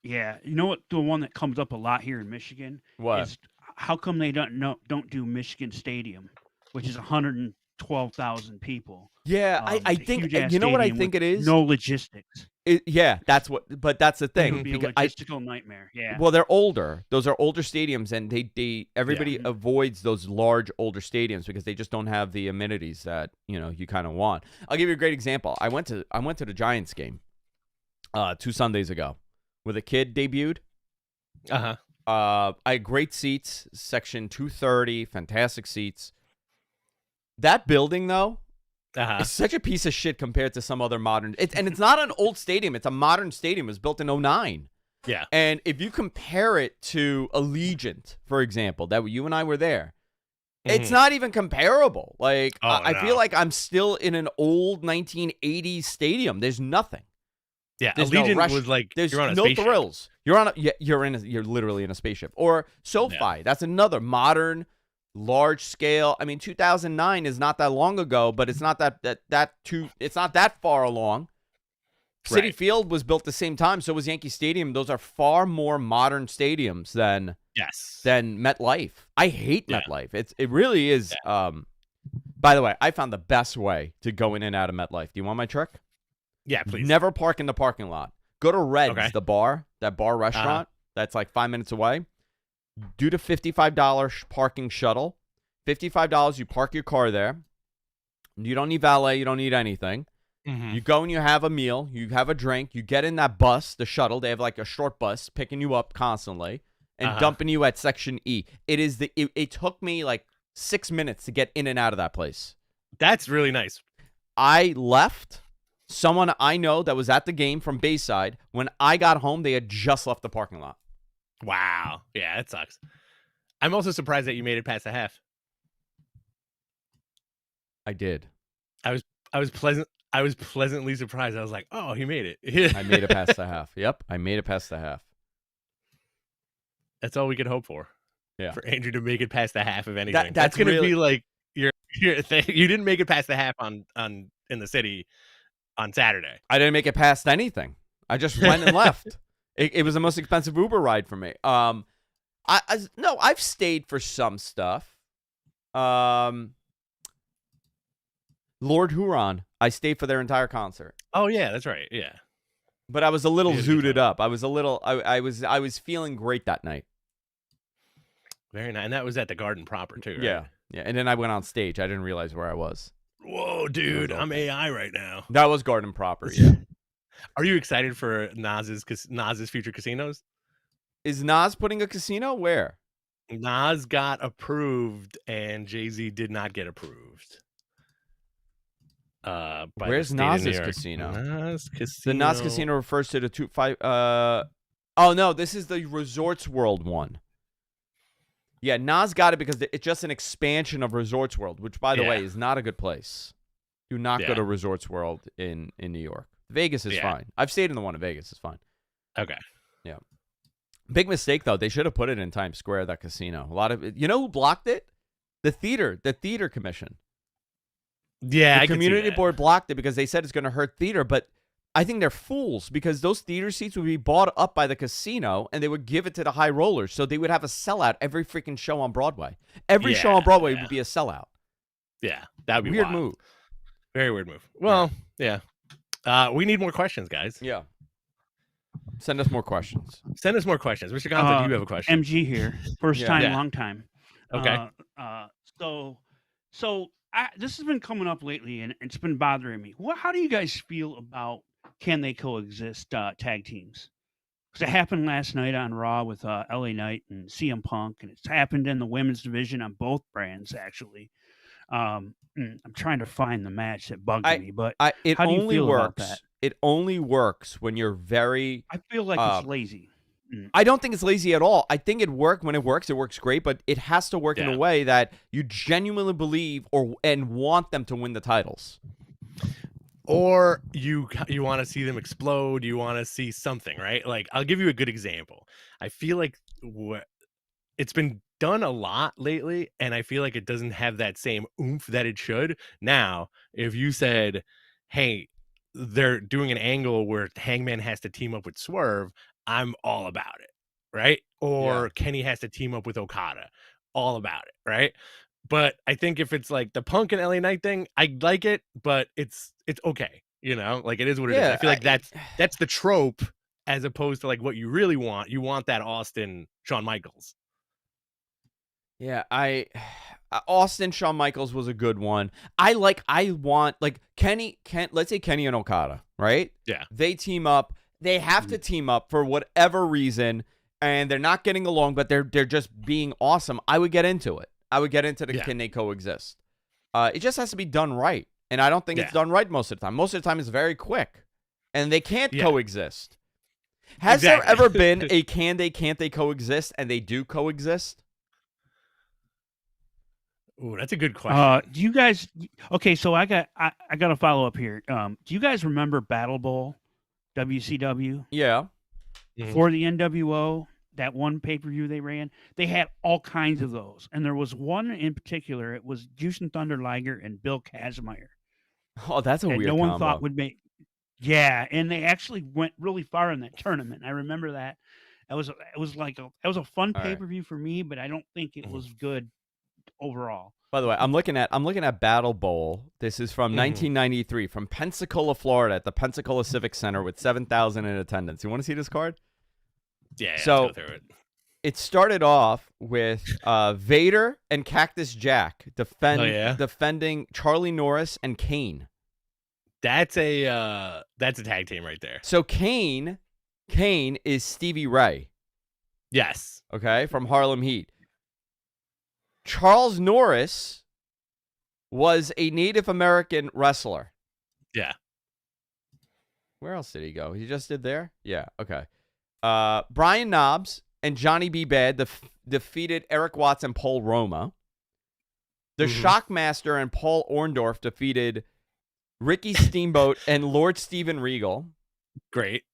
Yeah, you know what? The one that comes up a lot here in Michigan is how come they don't do Michigan Stadium, which is 112,000 people. Yeah, I think you know what I think it is. No logistics. But that's the thing. It would be a logistical nightmare. Yeah. Well, they're older. Those are older stadiums, and everybody avoids those large older stadiums because they just don't have the amenities that you kind of want. I'll give you a great example. I went to the Giants game 2 Sundays ago, where the kid debuted. I had great seats, section 230, fantastic seats. That building, though, is such a piece of shit compared to some other modern. And it's not an old stadium. It's a modern stadium. It was built in 2009. Yeah. And if you compare it to Allegiant, for example, that you and I were there, it's not even comparable. Like, I feel like I'm still in an old 1980s stadium. There's nothing. Yeah, there's Allegiant no was like there's you're on a no spaceship. thrills. You're literally in a spaceship. Or SoFi. That's another modern, large scale. 2009 is not that long ago, but it's not it's not that far along. Citi Field was built the same time, so was Yankee Stadium. Those are far more modern stadiums than MetLife. I hate MetLife. It really is. Yeah. By the way, I found the best way to go in and out of MetLife. Do you want my trick? Yeah, please. Never park in the parking lot. Go to Red's, the bar, that bar restaurant that's like 5 minutes away. Do the $55 parking shuttle. $55, you park your car there. You don't need valet. You don't need anything. You go and you have a meal. You have a drink. You get in that bus, the shuttle. They have like a short bus picking you up constantly and dumping you at Section E. It took me like 6 minutes to get in and out of that place. That's really nice. I left. Someone I know that was at the game from Bayside, when I got home, they had just left the parking lot. Wow. Yeah, that sucks. I'm also surprised that you made it past the half. I did. I was pleasantly surprised. I was like, oh, he made it. I made it past the half. Yep, I made it past the half. That's all we could hope for. Yeah. For Andrew to make it past the half of anything. That's going to really... be like your thing. You didn't make it past the half on in the city on Saturday. I didn't make it past anything. I just went and left. It was the most expensive Uber ride for me. I've stayed for some stuff. Lord Huron, I stayed for their entire concert. Oh yeah, that's right. Yeah. But I was a little zooted up. I was feeling great that night. Very nice. And that was at the Garden proper too, right? Yeah. Yeah. And then I went on stage. I didn't realize where I was. Whoa, dude, I'm AI right now. That was Garden proper, yeah. Are you excited for Nas's future casinos? Is Nas putting a casino where? Nas got approved and Jay-Z did not get approved. Where's Nas's casino? Nas Casino. The Nas Casino refers to the oh no, this is the Resorts World one. Yeah, Nas got it because it's just an expansion of Resorts World, which, by the way, is not a good place. Do not go to Resorts World in New York. Vegas is fine. I've stayed in the one in Vegas. It's fine. Okay. Yeah. Big mistake, though. They should have put it in Times Square, that casino. A lot of, you know who blocked it? The theater commission. Yeah, the community board blocked it because they said it's going to hurt theater, but I think they're fools because those theater seats would be bought up by the casino and they would give it to the high rollers, so they would have a sellout every freaking show on Broadway. Every show on Broadway would be a sellout. Yeah, that'd be weird wild. move. Very weird move. Well, yeah. We need more questions, guys. Yeah. Send us more questions. Send us more questions. Mr. Gonzo, do you have a question? MG here. First time, long time. Okay. This has been coming up lately, and it's been bothering me. How do you guys feel about can they coexist tag teams? Because it happened last night on Raw with LA Knight and CM Punk, and it's happened in the women's division on both brands, actually. I'm trying to find the match that bugged me, but how do you feel about that? It only works when you're very... I feel like it's lazy. I don't think it's lazy at all. I think it works. When it works great, but it has to work in a way that you genuinely believe and want them to win the titles. Or you want to see them explode. You want to see something, right? Like, I'll give you a good example. I feel like it's been done a lot lately, and I feel like it doesn't have that same oomph that it should. Now, if you said, hey, they're doing an angle where Hangman has to team up with Swerve, I'm all about it, right? Or Kenny has to team up with Okada, all about it, right? But I think if it's like the Punk and LA Knight thing, I like it, but it's okay, you know? Like, it is what it is. I feel like that's the trope as opposed to like what you really want. You want that Austin Shawn Michaels. Yeah, Austin Shawn Michaels was a good one. I want Kenny, let's say Kenny and Okada, right? Yeah. They team up. They have to team up for whatever reason, and they're not getting along, but they're just being awesome. I would get into it. I would get into can they coexist? It just has to be done right, and I don't think it's done right most of the time. Most of the time, it's very quick, and they can't coexist. Has there ever been a can't they coexist, and they do coexist? Ooh, that's a good question. Do you guys? Okay, so I got a follow up here. Do you guys remember Battle Bowl, WCW? Yeah. For the NWO, that one pay per view they ran, they had all kinds of those, and there was one in particular. It was Juice and Thunder Liger and Bill Kazmaier. Oh, that's a weird. No one combo. thought would make. Yeah, and they actually went really far in that tournament. I remember that. It was a fun pay per view for me, but I don't think it was good overall. By the way, I'm looking at Battle Bowl. This is from 1993 from Pensacola, Florida, at the Pensacola Civic Center with 7,000 in attendance. You want to see this card? Yeah. So let's go through it. It started off with Vader and Cactus Jack defending Charlie Norris and Kane. That's a tag team right there. So Kane is Stevie Ray. Yes. Okay, from Harlem Heat. Charles Norris was a Native American wrestler. Yeah. Where else did he go? He just did there? Yeah, okay. Brian Knobbs and Johnny B. Bad defeated Eric Watts and Paul Roma. The Shockmaster and Paul Orndorff defeated Ricky Steamboat and Lord Steven Regal. Great.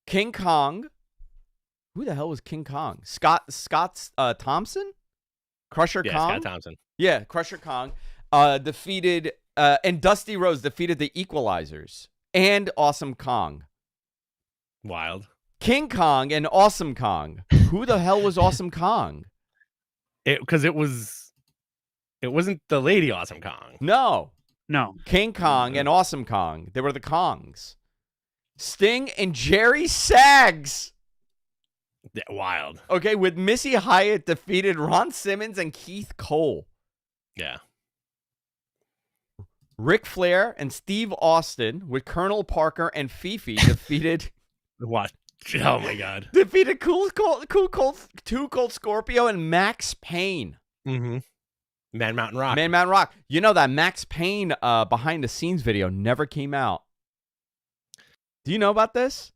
King Kong. Who the hell was King Kong? Scott Thompson? Crusher Kong? Scott Thompson. Yeah, Crusher Kong defeated, and Dusty Rhodes defeated the Equalizers and Awesome Kong. Wild. King Kong and Awesome Kong. Who the hell was Awesome Kong? Because it wasn't the lady Awesome Kong. No. King Kong and Awesome Kong. They were the Kongs. Sting and Jerry Sags. Wild. Okay, with Missy Hyatt defeated Ron Simmons and Keith Cole. Yeah. Ric Flair and Steve Austin with Colonel Parker and Fifi defeated. What? Oh my God! Defeated Cool Cold Scorpio and Max Payne. Mm-hmm. Man Mountain Rock. Man Mountain Rock. You know that Max Payne behind the scenes video never came out. Do you know about this?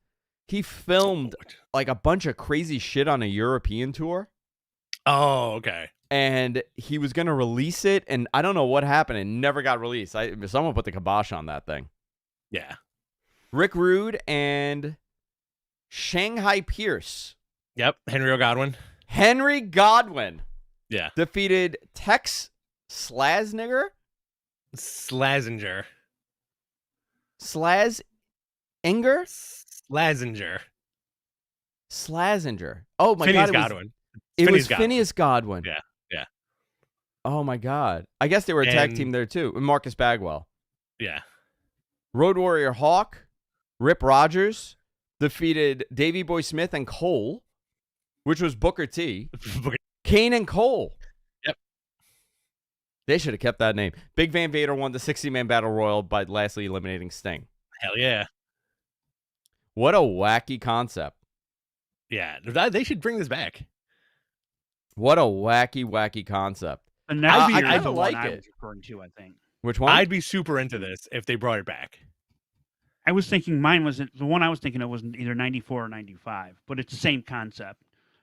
He filmed like a bunch of crazy shit on a European tour. Oh, okay. And he was going to release it, and I don't know what happened. It never got released. Someone put the kibosh on that thing. Yeah. Rick Rude and Shanghai Pierce. Yep. Henry Godwin. Yeah. Defeated Tex Slazenger. Slazenger. Oh my Phineas God. Godwin. It was Phineas Godwin. Yeah. Yeah. Oh my God. I guess they were a tag team there too. Marcus Bagwell. Yeah. Road Warrior Hawk, Rip Rogers defeated Davey Boy Smith and Cole, which was Booker T. Kane and Cole. Yep. They should have kept that name. Big Van Vader won the 60-man Battle Royal by lastly eliminating Sting. Hell yeah. What a wacky concept. Yeah. They should bring this back. What a wacky concept. And that I kind of like I it. was referring to, I think. Which one? I'd be super into this if they brought it back. I was thinking mine was the one I was thinking of was either 94 or 95, but it's the same concept.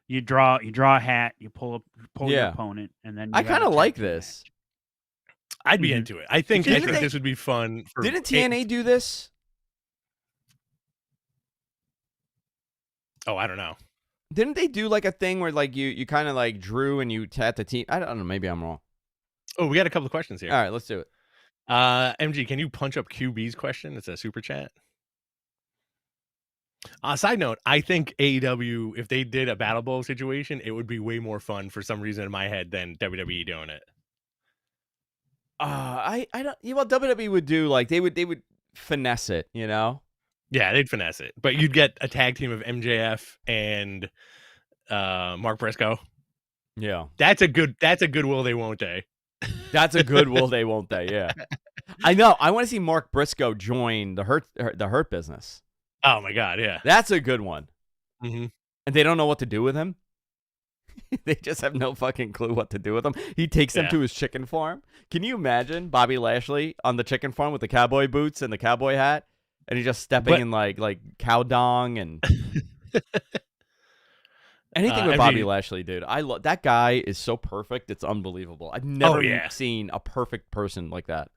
You draw a hat, you pull your opponent, and then I kind of like this. Match. I'd be into it. I think this would be fun. Didn't TNA do this? Oh, I don't know. Didn't they do like a thing where like you kind of like drew and you tapped the team? I don't know. Maybe I'm wrong. Oh, we got a couple of questions here. All right, let's do it. MG, can you punch up QB's question? It's a super chat. Side note, I think AEW, if they did a Battle Bowl situation, it would be way more fun for some reason in my head than WWE doing it. I don't. Well, WWE would do like they would finesse it, you know. Yeah, they'd finesse it, but you'd get a tag team of MJF and Mark Briscoe. Yeah, that's a good will they won't they. That's a good will they won't they. Yeah, I know. I want to see Mark Briscoe join the Hurt Business. Oh my God, yeah, that's a good one. Mm-hmm. And they don't know what to do with him. They just have no fucking clue what to do with him. He takes them to his chicken farm. Can you imagine Bobby Lashley on the chicken farm with the cowboy boots and the cowboy hat? And he's just stepping in like cow dong and anything with Bobby Lashley, dude. I love that guy. Is so perfect. It's unbelievable. I've never seen a perfect person like that.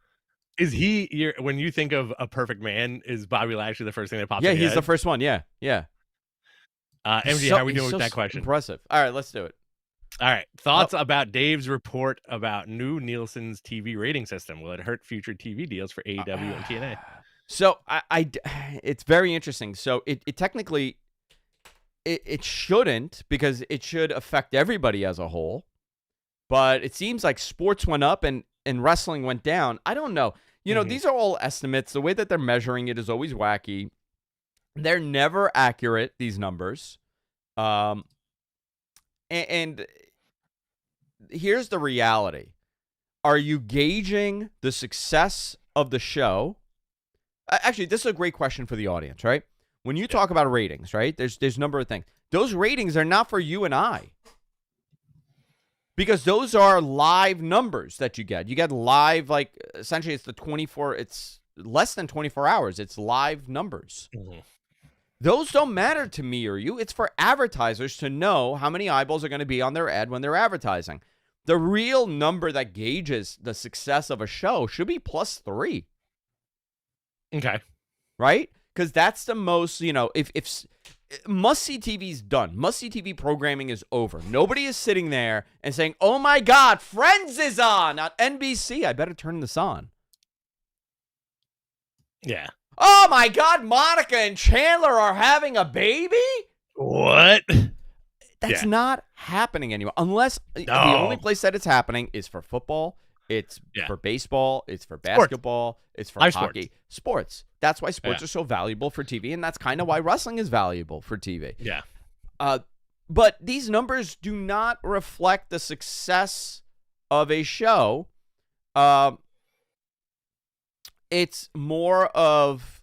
Is he? When you think of a perfect man, is Bobby Lashley the first thing that pops? Yeah, in your he's head? the first one. Yeah. MG, how are we doing with that question? Impressive. All right, let's do it. All right. Thoughts about Dave's report about new Nielsen's TV rating system? Will it hurt future TV deals for AEW and TNA? So it's very interesting. So it technically it shouldn't, because it should affect everybody as a whole. But it seems like sports went up and wrestling went down. I don't know. You know, these are all estimates. The way that they're measuring it is always wacky. They're never accurate, these numbers. And here's the reality. Are you gauging the success of the show? Actually, this is a great question for the audience, right? When you talk about ratings, right, there's a number of things. Those ratings are not for you and I. Because those are live numbers that you get. You get live, like, essentially it's less than 24 hours. It's live numbers. Mm-hmm. Those don't matter to me or you. It's for advertisers to know how many eyeballs are going to be on their ad when they're advertising. The real number that gauges the success of a show should be +3. Okay. Right? Because that's the most, if must-see TV's done. Must-see TV programming is over. Nobody is sitting there and saying, oh my God, Friends is on NBC. I better turn this on. Yeah. Oh my God, Monica and Chandler are having a baby? What? That's not happening anymore. Unless the only place that it's happening is for football. It's for baseball. It's for basketball. It's for hockey. Sports. That's why sports are so valuable for TV, and that's kind of why wrestling is valuable for TV. Yeah. But these numbers do not reflect the success of a show. it's more of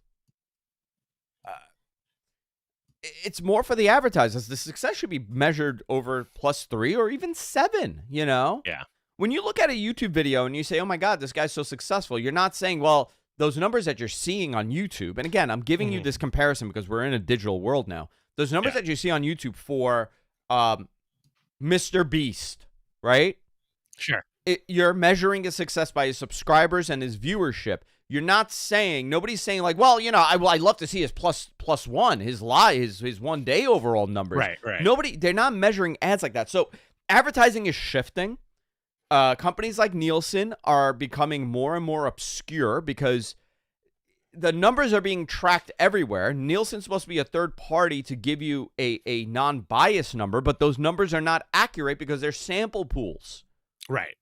it's more for the advertisers. The success should be measured over +3 or even 7, you know? Yeah. When you look at a YouTube video and you say, oh my God, this guy's so successful, you're not saying, well, those numbers that you're seeing on YouTube, and again, I'm giving you this comparison because we're in a digital world now. Those numbers that you see on YouTube for Mr. Beast, right? Sure. You're measuring his success by his subscribers and his viewership. You're not saying, nobody's saying like, well, you know, I'd love to see his +1, his 1 day overall numbers. Right. They're not measuring ads like that. So advertising is shifting. Companies like Nielsen are becoming more and more obscure because the numbers are being tracked everywhere. Nielsen's supposed to be a third party to give you a non-biased number, but those numbers are not accurate because they're sample pools. Right.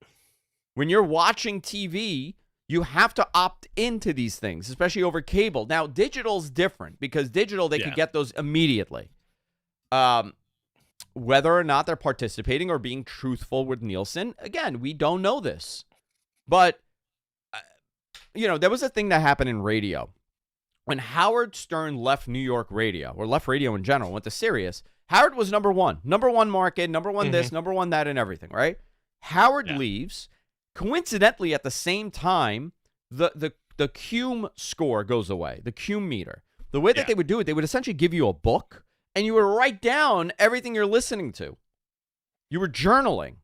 When you're watching TV, you have to opt into these things, especially over cable. Now, digital's different because digital, they could get those immediately. Whether or not they're participating or being truthful with Nielsen, again, we don't know this. But, you know, there was a thing that happened in radio. When Howard Stern left New York radio, or left radio in general, went to Sirius, Howard was number one market, number one this, number one that, and everything, right? Howard leaves. Coincidentally, at the same time, the Cume score goes away, the Cume meter. The way that they would do it, they would essentially give you a book, and you would write down everything you're listening to. You were journaling.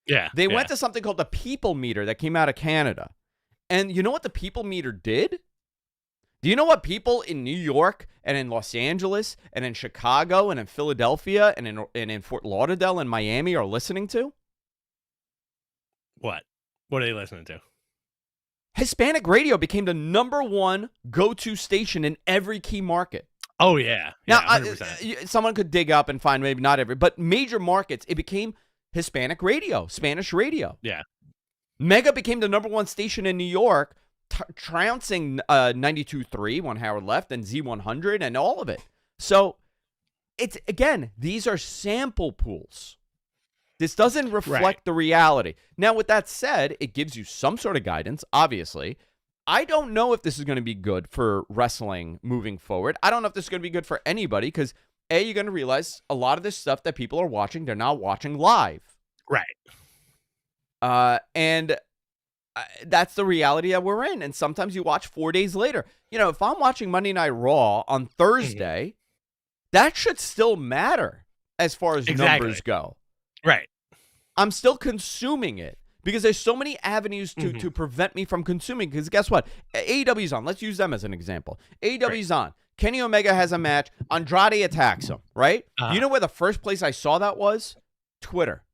Yeah. They went to something called the People Meter that came out of Canada. And you know what the People Meter did? Do you know what people in New York and in Los Angeles and in Chicago and in Philadelphia and in Fort Lauderdale and Miami are listening to? What? What are they listening to? Hispanic radio became the number one go-to station in every key market. Oh, yeah. Now, 100%. Someone could dig up and find maybe not every, but major markets, it became Hispanic radio, Spanish radio. Yeah. Mega became the number one station in New York, trouncing 92.3 when Howard left, and Z100 and all of it. So, it's again, these are sample pools. This doesn't reflect the reality. Now, with that said, it gives you some sort of guidance, obviously. I don't know if this is going to be good for wrestling moving forward. I don't know if this is going to be good for anybody because, A, you're going to realize a lot of this stuff that people are watching, they're not watching live. Right. And that's the reality that we're in. And sometimes you watch 4 days later. You know, if I'm watching Monday Night Raw on Thursday, that should still matter as far as numbers go. Right. I'm still consuming it because there's so many avenues to prevent me from consuming. Because guess what? AEW's on. Let's use them as an example. AEW's on. Kenny Omega has a match. Andrade attacks him, right? You know where the first place I saw that was? Twitter.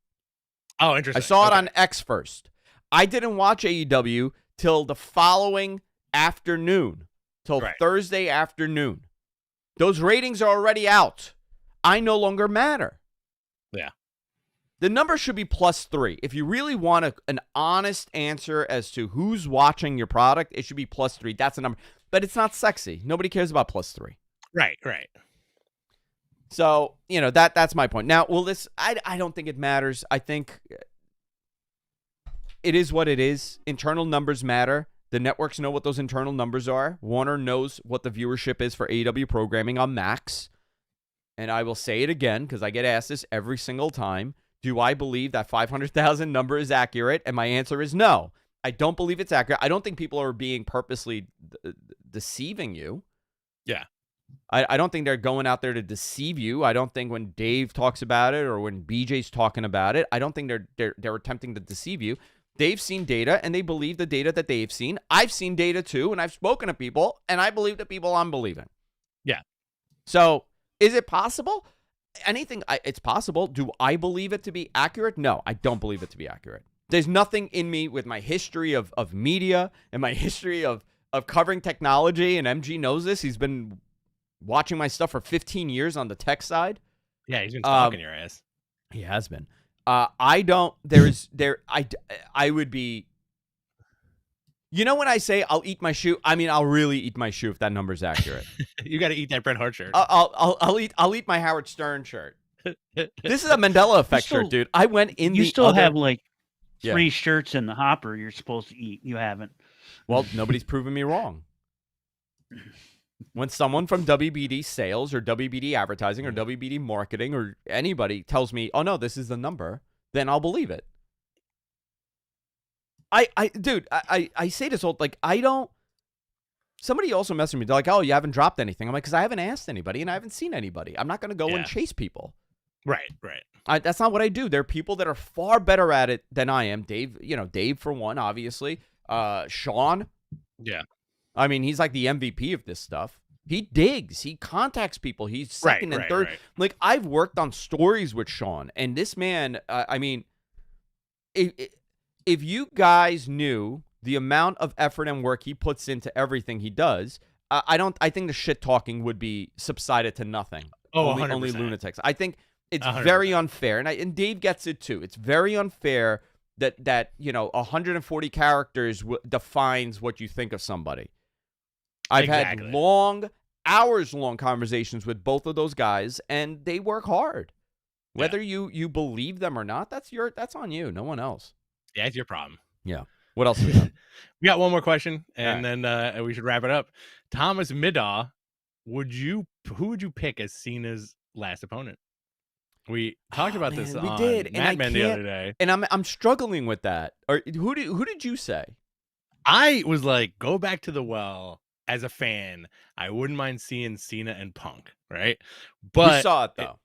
Oh, interesting. I saw it on X first. I didn't watch AEW till the following afternoon, till Thursday afternoon. Those ratings are already out. I no longer matter. Yeah. The number should be +3. If you really want an honest answer as to who's watching your product, it should be +3. That's a number. But it's not sexy. Nobody cares about +3. Right. So, you know, that's my point. Now, will this, I don't think it matters. I think it is what it is. Internal numbers matter. The networks know what those internal numbers are. Warner knows what the viewership is for AEW programming on Max. And I will say it again because I get asked this every single time. Do I believe that 500,000 number is accurate? And my answer is no. I don't believe it's accurate. I don't think people are being purposely deceiving you. Yeah. I don't think they're going out there to deceive you. I don't think when Dave talks about it or when BJ's talking about it, I don't think they're attempting to deceive you. They've seen data, and they believe the data that they've seen. I've seen data, too, and I've spoken to people, and I believe the people I'm believing. Yeah. So, is it possible? It's possible. Do I believe it to be accurate? No, I don't believe it to be accurate. There's nothing in me with my history of media and my history of covering technology, and MG knows this. He's been watching my stuff for 15 years on the tech side. Yeah, he's been stalking your ass. He has been. I would be, you know, when I say I'll eat my shoe, I mean, I'll really eat my shoe if that number's accurate. You got to eat that Bret Hart shirt. I'll eat my Howard Stern shirt. This is a Mandela effect shirt, dude. I went in. You still have like free shirts in the hopper you're supposed to eat. You haven't. Well, nobody's proven me wrong. When someone from WBD sales or WBD advertising or WBD marketing or anybody tells me, oh, no, this is the number, then I'll believe it. Dude, I say this all, like, I don't. Somebody also messaged me. They're like, oh, you haven't dropped anything. I'm like, because I haven't asked anybody and I haven't seen anybody. I'm not going to go and chase people. Right. That's not what I do. There are people that are far better at it than I am. Dave, Dave for one, obviously. Sean. Yeah. I mean, he's like the MVP of this stuff. He digs. He contacts people. He's second and third. Right. Like, I've worked on stories with Sean. And this man, I mean, if you guys knew the amount of effort and work he puts into everything he does, I think the shit talking would be subsided to nothing. Oh, only lunatics. I think it's 100%. Very unfair, and Dave gets it too. It's very unfair that 140 characters defines what you think of somebody. I've had hours-long conversations with both of those guys, and they work hard. Whether you believe them or not, that's on you. No one else. Yeah, it's your problem. Yeah. What else we got? We got one more question, and then we should wrap it up. Thomas Middaw, who would you pick as Cena's last opponent? We talked about this on Mad Men the other day, and I'm struggling with that. Or who did you say? I was like, go back to the well. As a fan, I wouldn't mind seeing Cena and Punk, right? But we saw it though.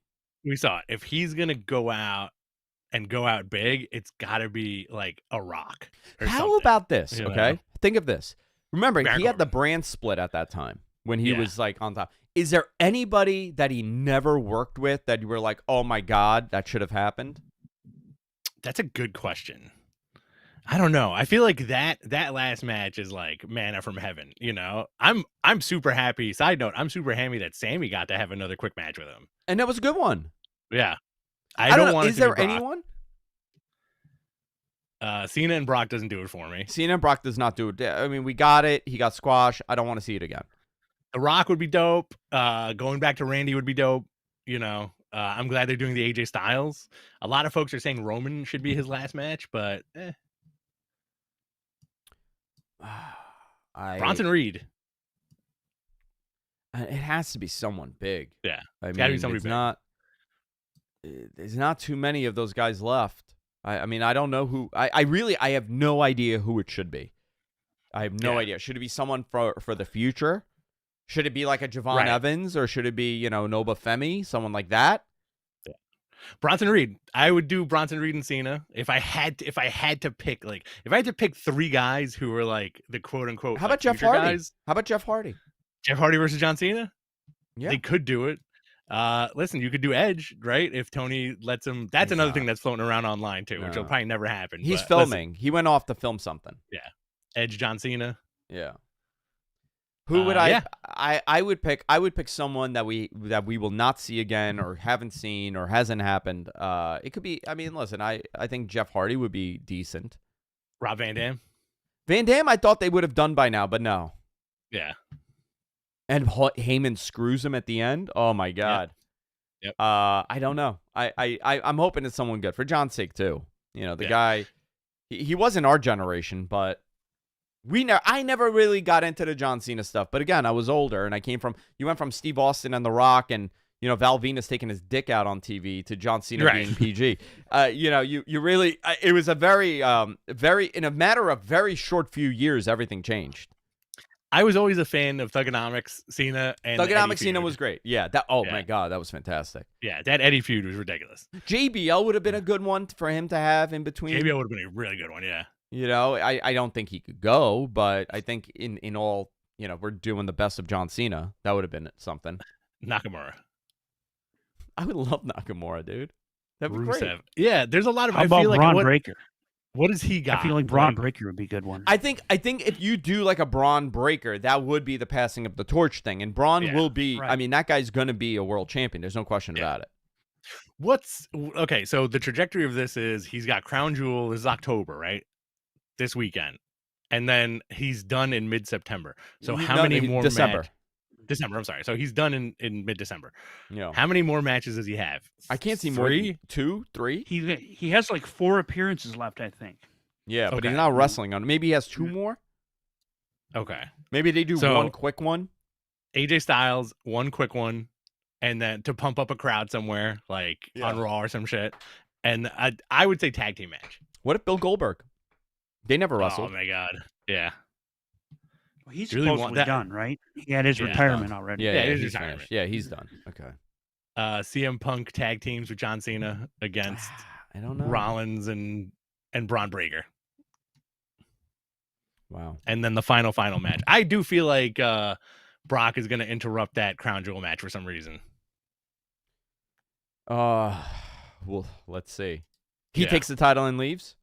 We saw it. If he's gonna go out big, it's got to be like a Rock. How about this? Okay, think of this. Remember, he had the brand split at that time when he was like on top. Is there anybody that he never worked with that you were like, oh my God, that should have happened? That's a good question. I don't know. I feel like that last match is like manna from heaven. I'm super happy. Side note, I'm super happy that Sammy got to have another quick match with him, and that was a good one. Yeah, I don't know. Is there anyone? Cena and Brock doesn't do it for me. Cena and Brock does not do it. I mean, we got it. He got squashed. I don't want to see it again. The Rock would be dope. Going back to Randy would be dope. I'm glad they're doing the AJ Styles. A lot of folks are saying Roman should be his last match, but Bronson Reed. It has to be someone big. Yeah, I mean, gotta be somebody big. There's not too many of those guys left. I mean, I don't know who. I have no idea who it should be. I have no idea. Should it be someone for the future? Should it be like a Javon Evans, or should it be Nova Femi, someone like that? Yeah. Bronson Reed. I would do Bronson Reed and Cena if I had to pick if I had to pick three guys who were like the quote unquote. How about Jeff Hardy? How about Jeff Hardy? Jeff Hardy versus John Cena. Yeah, they could do it. Listen, you could do Edge, right? If Tony lets him. That's another thing that's floating around online too, which will probably never happen. He's filming. He went off to film something. Yeah, Edge, John Cena. Yeah. Who would I would pick? I would pick someone that we will not see again, or haven't seen, or hasn't happened. It could be. I mean, listen, I think Jeff Hardy would be decent. Rob Van Dam. Van Dam, I thought they would have done by now, but no. Yeah. And Heyman screws him at the end. Oh my God. Yep. I don't know. I'm hoping it's someone good for John's sake too. The guy. He wasn't our generation, but. I never really got into the John Cena stuff, but again, I was older, and you went from Steve Austin and The Rock, and Val Venus taking his dick out on TV to John Cena being PG. You really, it was a very in a matter of very short few years, everything changed. I was always a fan of Thugonomics Cena, and Thugonomics Cena was great. Yeah, my God, that was fantastic. Yeah, that Eddie feud was ridiculous. JBL would have been a good one for him to have in between. JBL would have been a really good one. Yeah. I don't think he could go, but I think in all, we're doing the best of John Cena. That would have been something. Nakamura. I would love Nakamura, dude. That'd be great. Yeah, there's a lot of. How about Braun Breaker? What does he got? I feel like Braun Breaker would be a good one. I think if you do like a Braun Breaker, that would be the passing of the torch thing, and Braun will be. Right. I mean, that guy's going to be a world champion. There's no question about it. Okay? So the trajectory of this is he's got Crown Jewel. This is October, right? This weekend, and then he's done in mid-September. So how many more December? December. I'm sorry. So he's done in mid-December. Yeah. How many more matches does he have? I can't see 3? more than 2, 3. He has like 4 appearances left, I think. Yeah, but Okay. he's not wrestling on. Maybe he has 2 more. Okay. Maybe they do one quick one. AJ Styles, one quick one, and then to pump up a crowd somewhere, like on Raw or some shit. And I would say tag team match. What if Bill Goldberg? They never wrestled. Oh my god. Yeah. Well, he's Really supposedly done, right? He had his retirement already. Yeah, he's he's retirement. finished. Yeah, he's done. Okay. CM Punk tag teams with John Cena against I don't know. Rollins and Braun Breaker. Wow. And then the final match. I do feel like Brock is going to interrupt that Crown Jewel match for some reason. Well, let's see. He takes the title and leaves?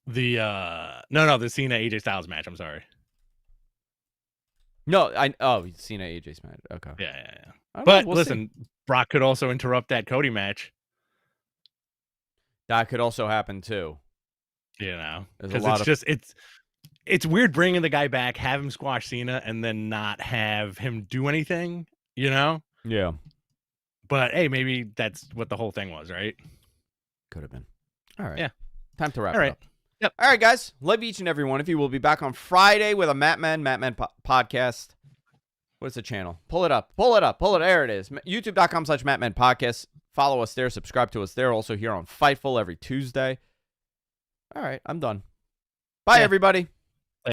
The the Cena AJ Styles match, I'm sorry. No, Cena AJ's match. Okay. Yeah. But listen, Brock could also interrupt that Cody match. That could also happen too. You know, because it's weird bringing the guy back, have him squash Cena, and then not have him do anything. You know? Yeah. But hey, maybe that's what the whole thing was, right? Could have been. All right. Yeah. Time to wrap it up. Yep. All right, guys. Love each and every one of you. We'll be back on Friday with a Matman podcast. What's the channel? Pull it up. There it is. YouTube.com/Matman podcast. Follow us there. Subscribe to us there. Also here on Fightful every Tuesday. All right. I'm done. Bye, everybody.